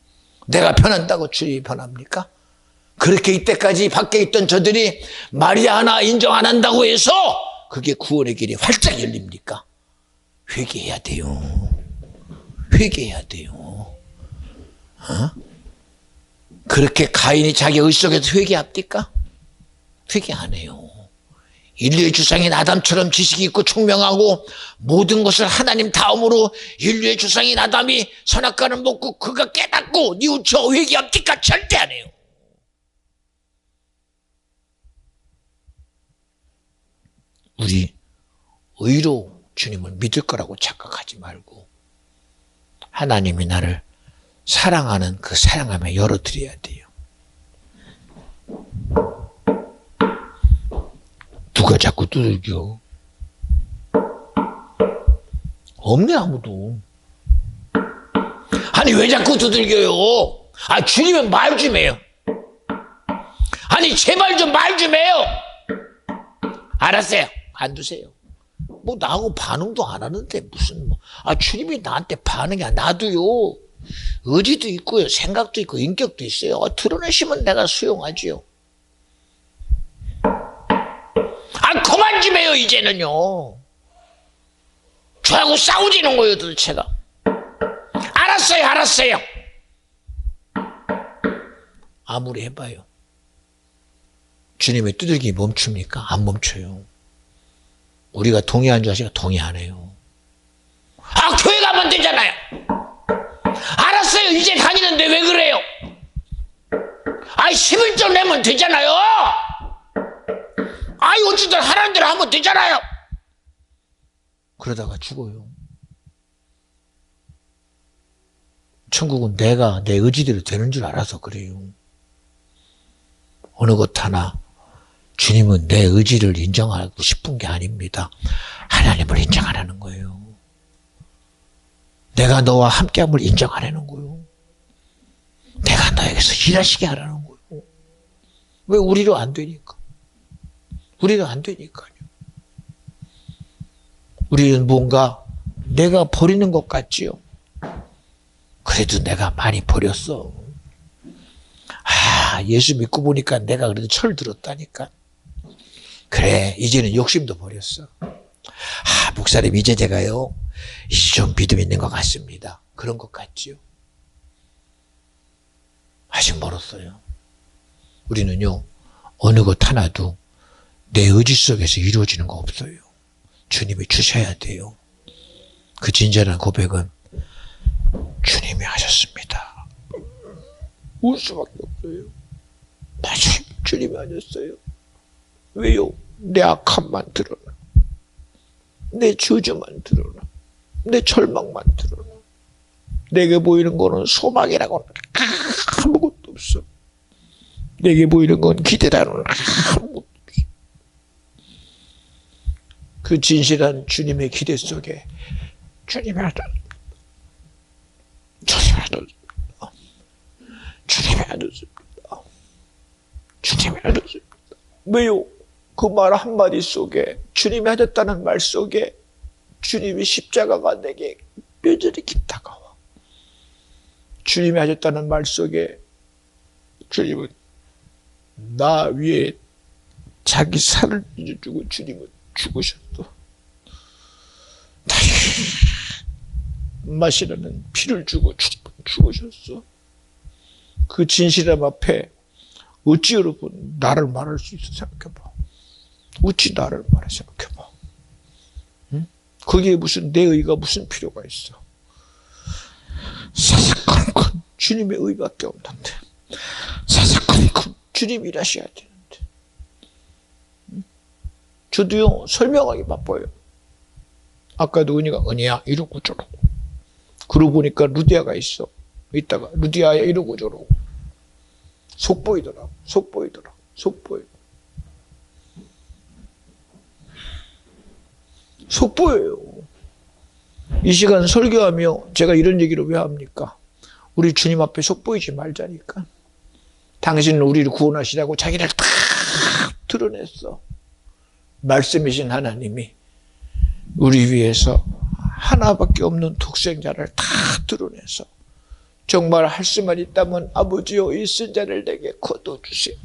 내가 변한다고 주님이 변합니까? 그렇게 이때까지 밖에 있던 저들이 마리아 하나 인정 안 한다고 해서 그게 구원의 길이 활짝 열립니까? 회개해야 돼요. 회개해야 돼요. 그렇게 가인이 자기 의 속에서 회개합니까? 회개 안 해요. 인류의 주상인 아담처럼 지식이 있고 총명하고 모든 것을 하나님 다음으로 인류의 주상인 아담이 선악과를 먹고 그가 깨닫고 뉘우쳐 회개합니까? 절대 안 해요. 우리 의로 주님을 믿을 거라고 착각하지 말고 하나님이 나를 사랑하는 그 사랑함에 열어드려야 돼요. 누가 자꾸 두들겨? 없네, 아무도. 아니, 왜 자꾸 두들겨요? 아, 주님은 말 좀 해요. 아니, 제발 좀 말 좀 해요. 알았어요. 안 두세요. 뭐, 나하고 반응도 안 하는데, 무슨, 뭐. 아, 주님이 나한테 반응이 안, 나도요. 의지도 있고요. 생각도 있고, 인격도 있어요. 드러내시면 내가 수용하지요. 아, 그만 좀 해요, 이제는요. 저하고 싸우지는 거예요, 도대체가. 알았어요, 알았어요. 아무리 해봐요. 주님의 두들기 멈춥니까? 안 멈춰요. 우리가 동의한 줄 아시고 동의 안 해요. 아, 교회 가면 되잖아요. 알았어요, 이제 다니는데 왜 그래요? 아이, 11조 내면 되잖아요. 아이, 어쨌든 하라는 대로 하면 되잖아요. 그러다가 죽어요. 천국은 내가 내 의지대로 되는 줄 알아서 그래요. 어느 것 하나 주님은 내 의지를 인정하고 싶은 게 아닙니다. 하나님을 인정하라는 거예요. 내가 너와 함께함을 인정하라는 거예요. 내가 너에게서 일하시게 하라는 거예요. 왜 우리로 안 되니까? 우리는 안 되니까요. 우리는 뭔가 내가 버리는 것 같지요. 그래도 내가 많이 버렸어. 아, 예수 믿고 보니까 내가 그래도 철 들었다니까. 그래, 이제는 욕심도 버렸어. 아, 목사님, 이제 제가요, 이제 좀 믿음 있는 것 같습니다. 그런 것 같지요. 아직 멀었어요. 우리는요, 어느 것 하나도 내 의지 속에서 이루어지는 거 없어요. 주님이 주셔야 돼요. 그 진정한 고백은 주님이 하셨습니다. 울 수밖에 없어요. 맞아요. 주님이 하셨어요. 왜요? 내 악함만 드러나. 내 저주만 드러나. 내 절망만 드러나. 내게 보이는 거는 소망이라고는 아무것도 없어. 내게 보이는 건 기대라고는 아무것도 없어. 그 진실한 주님의 기대 속에 주님이 하셨습니다. 주님이 하셨습니다. 주님이 하셨습니다. 주님이 하셨습니다. 왜요? 그 말 한마디 속에, 주님이 하셨다는 말 속에 주님이 십자가가 내게 뼈저리게 다가와. 주님이 하셨다는 말 속에 주님은 나 위에 자기 살을 빚어주고 주님은 죽으셨어. 나의 마시라는 피를 주고 죽으셨어. 그 진실함 앞에 어찌 여러분 나를 말할 수 있어? 생각해봐. 어찌 나를 말해? 생각해봐. 응? 거기에 무슨 내 의가 무슨 필요가 있어? 사사건건 주님의 의밖에 없는데, 사사건건 주님 일하셔야 되는데. 응? 저도요 설명하기 바빠요. 아까도 은희야 이러고 저러고, 그러고 보니까 루디아가 있어. 이따가 루디아야 이러고 저러고 속 보이더라. 속 보여요. 이 시간 설교하며 제가 이런 얘기를 왜 합니까? 우리 주님 앞에 속 보이지 말자니까. 당신은 우리를 구원하시라고 자기를 다 드러냈어. 말씀이신 하나님이 우리 위해서 하나밖에 없는 독생자를 다 드러내서 정말 할 수만 있다면 아버지여 이 쓴 자를 내게 거둬주세요.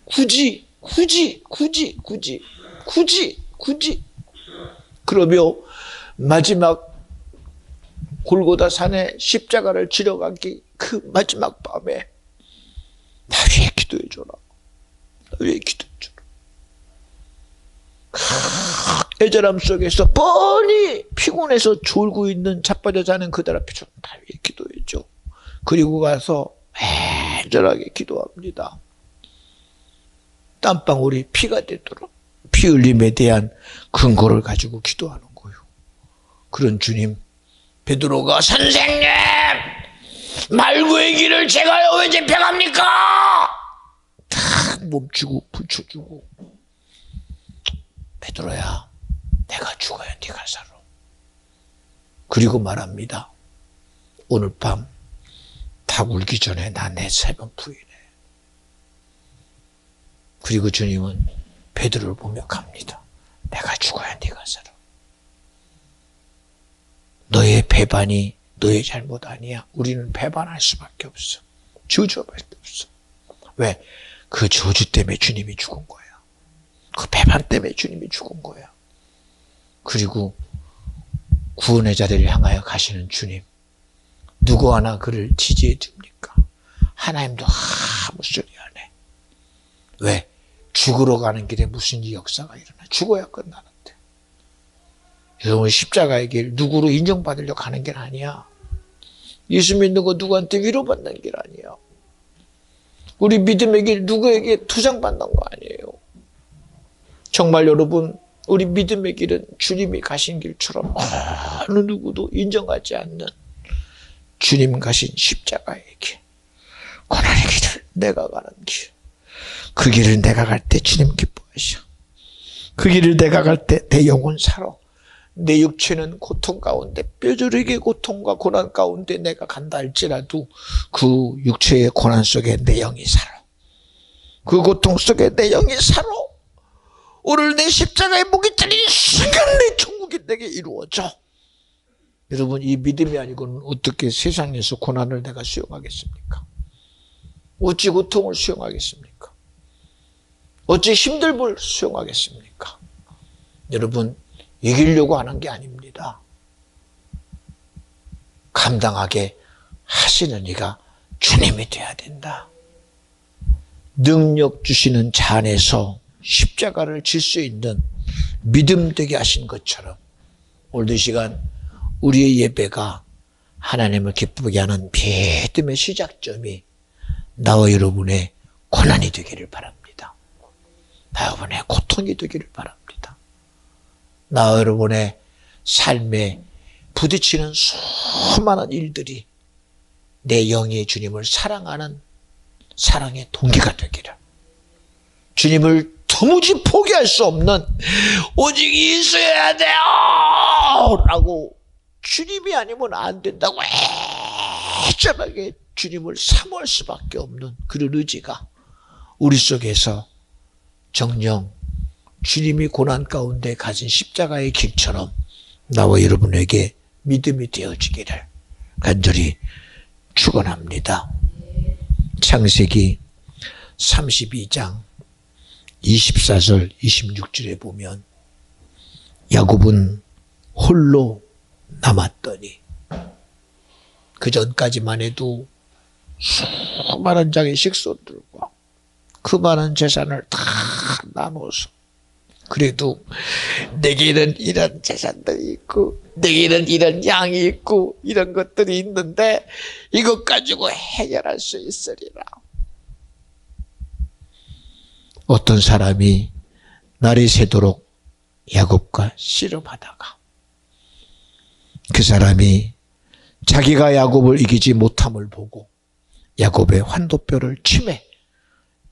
굳이 그러며 마지막 골고다 산에 십자가를 지러 가기 그 마지막 밤에 나 위에 기도해줘라. 애절함 속에서 뻔히 피곤해서 졸고 있는 자빠져 자는 그들 앞에 좀 다 위에 기도해줘. 그리고 가서 애절하게 기도합니다. 땀방울이 피가 되도록 피 흘림에 대한 근거를 가지고 기도하는 거예요. 그런 주님, 베드로가 선생님 말구의 길을 제가요 왜 집행합니까? 탁 멈추고 붙여주고, 베드로야 내가 죽어야 네가 살아. 그리고 말합니다. 오늘 밤 닭 울기 전에 나 내 3번 부인해. 그리고 주님은 베드로를 보며 갑니다. 내가 죽어야 네가 살아. 너의 배반이 너의 잘못 아니야. 우리는 배반할 수밖에 없어. 저주밖에 없어. 왜? 그 저주 때문에 주님이 죽은 거야. 그 배반 때문에 주님이 죽은 거야. 그리고 구원의 자리를 향하여 가시는 주님, 누구 하나 그를 지지해 줍니까? 하나님도 아무 소리 안 해. 왜? 죽으러 가는 길에 무슨 역사가 일어나. 죽어야 끝나는데. 여러분, 십자가의 길 누구로 인정받으려고 가는 길 아니야. 예수 믿는 거 누구한테 위로받는 길 아니야. 우리 믿음의 길 누구에게 투상받는 거 아니에요. 정말 여러분, 우리 믿음의 길은 주님이 가신 길처럼 어느 누구도 인정하지 않는 주님 가신 십자가의 길, 고난의 길을 내가 가는 길. 그 길을 내가 갈 때 주님 기뻐하셔. 그 길을 내가 갈 때 내 영혼 살아. 내 육체는 고통 가운데, 뼈저리게 고통과 고난 가운데 내가 간다 할지라도 그 육체의 고난 속에 내 영이 살아. 그 고통 속에 내 영이 살아. 오늘 내 십자가에 목이 잘리는 순간 내 천국이 내게 이루어져. 여러분, 이 믿음이 아니고는 어떻게 세상에서 고난을 내가 수용하겠습니까? 어찌 고통을 수용하겠습니까? 어찌 힘듦을 수용하겠습니까? 여러분, 이기려고 하는 게 아닙니다. 감당하게 하시는 이가 주님이 돼야 된다. 능력 주시는 자 안에서 십자가를 질 수 있는 믿음 되게 하신 것처럼 오늘 이 시간 우리의 예배가 하나님을 기쁘게 하는 믿음의 시작점이 나와 여러분의 고난이 되기를 바랍니다. 나와 여러분의 고통이 되기를 바랍니다. 나와 여러분의 삶에 부딪히는 수많은 일들이 내 영의 주님을 사랑하는 사랑의 동기가 되기를, 주님을 도무지 포기할 수 없는 오직 예수여야 돼요 라고, 주님이 아니면 안 된다고 애절하게 주님을 사모할 수밖에 없는 그런 의지가 우리 속에서 정녕 주님이 고난 가운데 가진 십자가의 길처럼 나와 여러분에게 믿음이 되어지기를 간절히 축원합니다. 창세기 32장 24절 26절에 보면 야곱은 홀로 남았더니, 그 전까지만 해도 수많은 장의 식소들과 그 많은 재산을 다 나눠서, 그래도 내게는 이런 재산들이 있고 내게는 이런 양이 있고 이런 것들이 있는데 이것 가지고 해결할 수 있으리라. 어떤 사람이 날이 새도록 야곱과 씨름하다가 그 사람이 자기가 야곱을 이기지 못함을 보고 야곱의 환도뼈를 치매,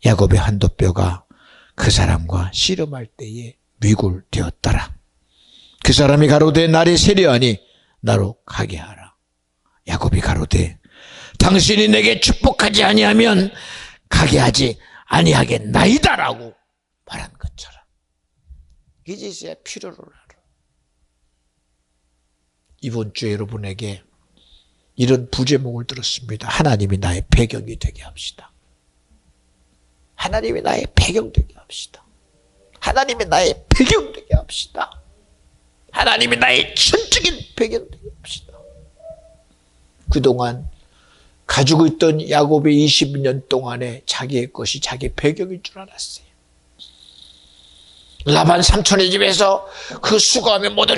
야곱의 환도뼈가 그 사람과 씨름할 때에 위골되었더라. 그 사람이 가로되 날이 새려하니 나로 가게 하라. 야곱이 가로되 당신이 내게 축복하지 아니하면 가게 하지 아니하겠나이다라고 말한 것처럼 이제서야 필요를 알아. 이번 주에 여러분에게 이런 부제목을 들었습니다. 하나님이 나의 배경이 되게 합시다. 하나님이 나의 배경 되게 합시다. 하나님이 나의 배경 되게 합시다. 하나님이 나의 전적인 배경 되게 합시다. 그동안 가지고 있던 야곱의 20년 동안에 자기의 것이 자기 배경인 줄 알았어요. 라반 삼촌의 집에서 그 수고하며 모든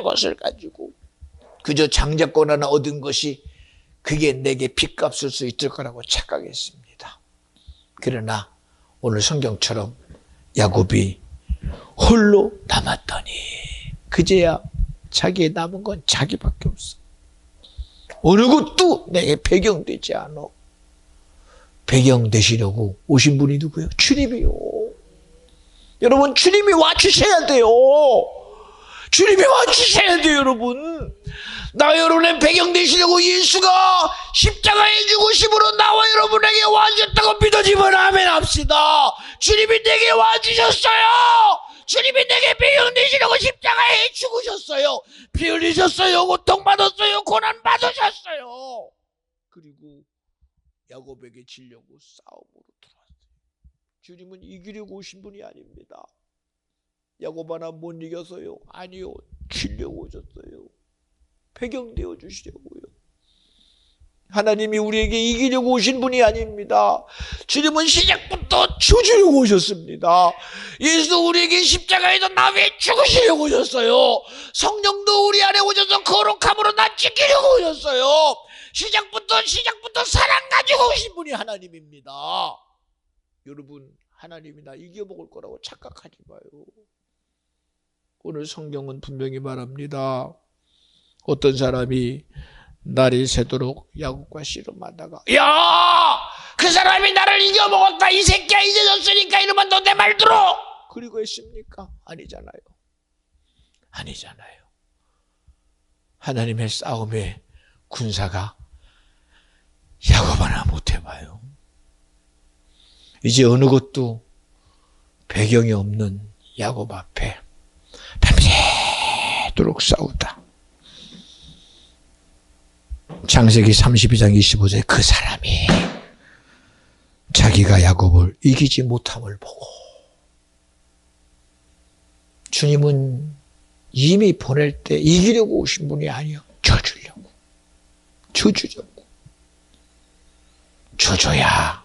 것을 가지고 그저 장자권 하나 얻은 것이 그게 내게 빚값을 수 있을 거라고 착각했습니다. 그러나 오늘 성경처럼 야곱이 홀로 남았더니 그제야 자기의 남은 건 자기밖에 없어. 어느 것도 내게 배경 되지 않아. 배경 되시려고 오신 분이 누구예요? 주님이요. 여러분, 주님이 와주셔야 돼요. 주님이 와주셔야 돼요, 여러분. 나 여러분의 배경 되시려고 예수가 십자가의 죽으심으로 나와 여러분에게 와주셨다고 믿어지면 아멘 합시다. 주님이 내게 와주셨어요. 주님이 내게 배경 되시려고 십자가에 죽으셨어요. 피 흘리셨어요. 고통받았어요. 고난받으셨어요. 그리고 야곱에게 지려고 싸움으로 들어왔어요. 주님은 이기려고 오신 분이 아닙니다. 야곱 하나 못 이겨서요? 아니요. 지려고 오셨어요. 배경 되어 주시려고요. 하나님이 우리에게 이기려고 오신 분이 아닙니다. 주님은 시작부터 죽으려고 오셨습니다. 예수 우리에게 십자가에서 나 위해 죽으시려고 오셨어요. 성령도 우리 안에 오셔서 거룩함으로 나 지키려고 오셨어요. 시작부터 사랑 가지고 오신 분이 하나님입니다. 여러분, 하나님이 나 이겨먹을 거라고 착각하지 마요. 오늘 성경은 분명히 말합니다. 어떤 사람이 날이 새도록 야곱과 씨름하다가 그 사람이 나를 이겨먹었다, 이 새끼야 잊어졌으니까 이러면 너 내 말 들어, 그리고 했습니까? 아니잖아요. 하나님의 싸움에 군사가 야곱 하나 못 해봐요. 이제 어느 것도 배경이 없는 야곱 앞에 밤새도록 싸우다 창세기 32장 25절에 그 사람이 자기가 야곱을 이기지 못함을 보고, 주님은 이미 보낼 때 이기려고 오신 분이 아니요, 저주려고. 저줘야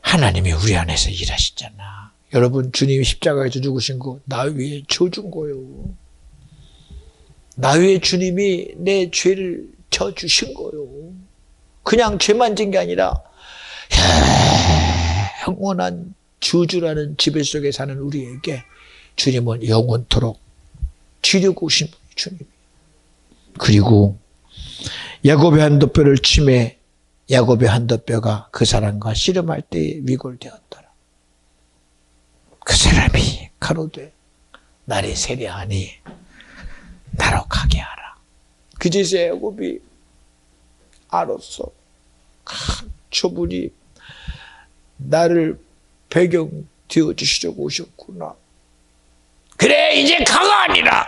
하나님이 우리 안에서 일하시잖아. 여러분, 주님이 십자가에서 죽으신 거 나 위에 져준 거예요. 나 위에 주님이 내 죄를 져주신 거예요. 그냥 죄만 진 게 아니라 영원한 주주라는 지배 속에 사는 우리에게 주님은 영원토록 지려고 오신 분이 주님이에요. 그리고 야곱의 한도뼈를 치매 야곱의 한도뼈가 그 사람과 씨름할 때에 위골되었더라. 그 사람이 가로되 날이 세려하니 나로 가게 하라. 그제서야 야곱이 알았어. 저분이 나를 배경 되어주시려고 오셨구나. 그래, 이제 가가 아니라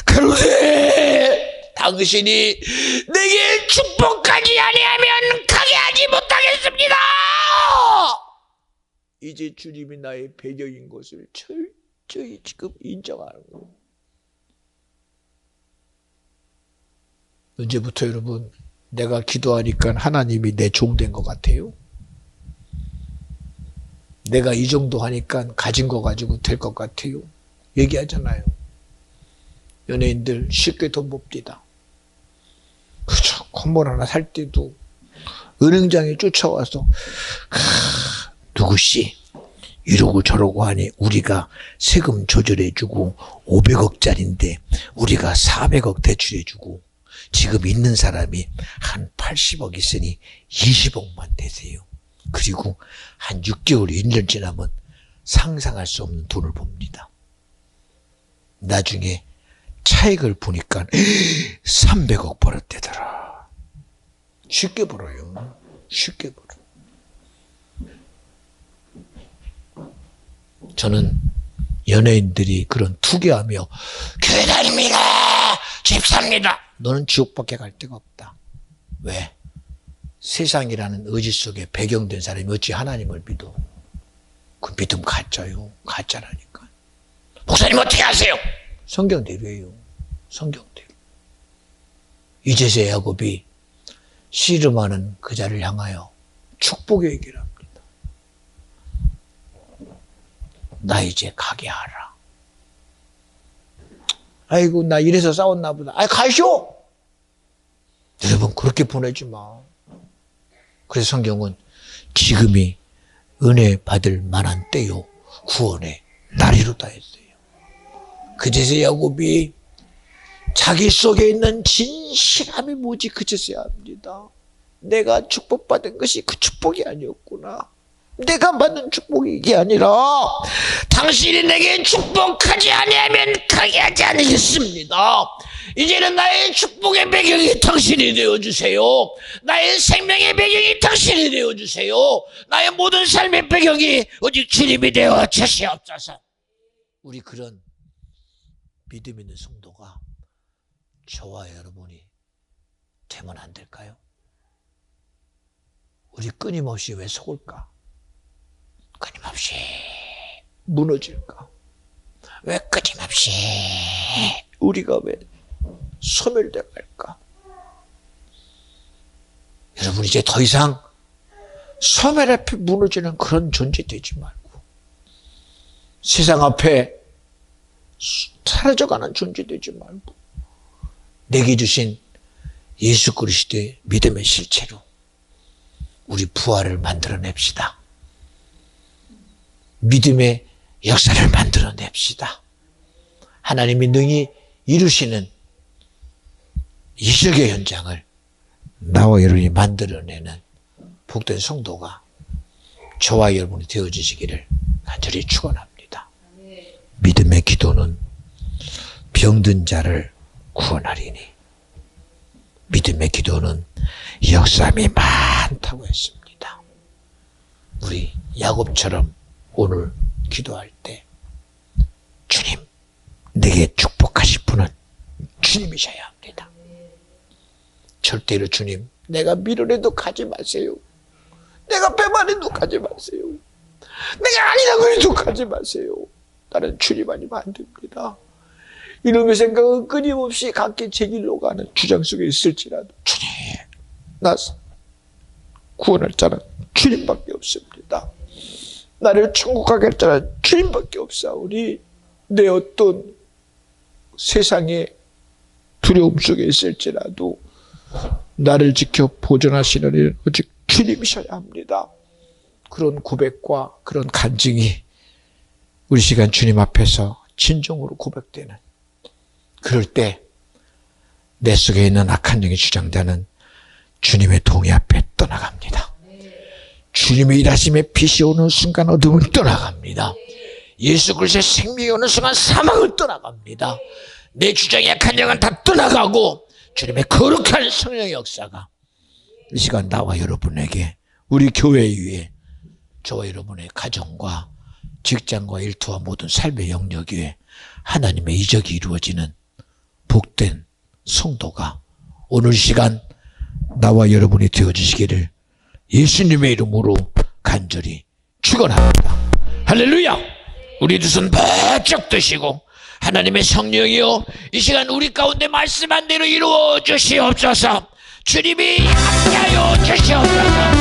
가로되 당신이 내게 축복하지 아니하면 가게 하지 못하겠습니다. 이제 주님이 나의 배경인 것을 철저히 지금 인정하는 거예요. 언제부터 여러분 내가 기도하니까 하나님이 내 종 된 것 같아요? 내가 이 정도 하니까 가진 거 가지고 될 것 같아요? 얘기하잖아요. 연예인들 쉽게 돈 법디다. 그죠? 건물 하나 살 때도 은행장이 쫓아와서 누구씨 이러고 저러고 하니 우리가 세금 조절해주고 500억짜리인데 우리가 400억 대출해주고 지금 있는 사람이 한 80억 있으니 20억만 되세요. 그리고 한 6개월, 1년 지나면 상상할 수 없는 돈을 봅니다. 나중에 차익을 보니까 300억 벌었대더라. 쉽게 벌어요. 쉽게 벌어. 저는 연예인들이 그런 투기하며 교회 다닙니다. 집 삽니다. 너는 지옥밖에 갈 데가 없다. 왜? 세상이라는 의지 속에 배경된 사람이 어찌 하나님을 믿어? 그 믿음 가짜요. 가짜라니까. 목사님 어떻게 하세요? 성경대로예요. 성경대로. 이제서 야곱이 씨름하는 그자를 향하여 축복의 얘기를 합니다. 나 이제 가게 하라. 아이고 나 이래서 싸웠나 보다. 아이 가시오. 여러분 그렇게 보내지 마. 그래서 성경은 지금이 은혜 받을 만한 때요 구원의 날이로다 했어요. 그제서 야곱이 자기 속에 있는 진실함이 뭔지 그제서야 합니다. 내가 축복받은 것이 그 축복이 아니었구나. 내가 받는 축복이 이게 아니라 당신이 내게 축복하지 아니하면 가게 하지 않겠습니다. 이제는 나의 축복의 배경이 당신이 되어주세요. 나의 생명의 배경이 당신이 되어주세요. 나의 모든 삶의 배경이 오직 주님이 되어 주시옵소서. 우리 그런 믿음 있는 성도가 저와 여러분이 되면 안 될까요? 우리 끊임없이 왜 속을까? 끊임없이 무너질까? 왜 끊임없이 우리가 왜 소멸돼 갈까? 여러분 이제 더 이상 소멸 앞에 무너지는 그런 존재 되지 말고 세상 앞에 사라져가는 존재 되지 말고 내게 주신 예수 그리스도의 믿음의 실체로 우리 부활을 만들어냅시다. 믿음의 역사를 만들어냅시다. 하나님이 능히 이루시는 이적의 현장을 나와 여러분이 만들어내는 복된 성도가 저와 여러분이 되어주시기를 간절히 축원합니다. 믿음의 기도는 병든 자를 구원하리니 믿음의 기도는 역사함이 많다고 했습니다. 우리 야곱처럼 오늘 기도할 때 주님 내게 축복하실 분은 주님이셔야 합니다. 절대로 주님 내가 밀어내도 가지 마세요. 내가 배반해도 가지 마세요. 내가 아니라고 해도 가지 마세요. 나는 주님 아니면 안 됩니다. 이놈의 생각은 끊임없이 각기 제 길로 가는 주장 속에 있을지라도 주님 나 구원할 자는 주님밖에 없습니다. 나를 천국 가게 할 자는 주님밖에 없사오니 내 어떤 세상의 두려움 속에 있을지라도 나를 지켜 보존하시는 일은 오직 주님이셔야 합니다. 그런 고백과 그런 간증이 우리 시간 주님 앞에서 진정으로 고백되는 그럴 때 내 속에 있는 악한 영이 주장되는 주님의 동의 앞에 떠나갑니다. 주님의 일하심에 빛이 오는 순간 어둠은 떠나갑니다. 예수 그리스도의 생명이 오는 순간 사망을 떠나갑니다. 내 주장의 약한 영은 다 떠나가고 주님의 거룩한 성령의 역사가 이 시간 나와 여러분에게 우리 교회 위에 저와 여러분의 가정과 직장과 일터와 모든 삶의 영역 위에 하나님의 이적이 이루어지는 복된 성도가 오늘 시간 나와 여러분이 되어주시기를 예수님의 이름으로 간절히 축원합니다. 할렐루야. 우리 두 손 바짝 드시고 하나님의 성령이여 이 시간 우리 가운데 말씀한 대로 이루어 주시옵소서. 주님이 함께하여 주시옵소서.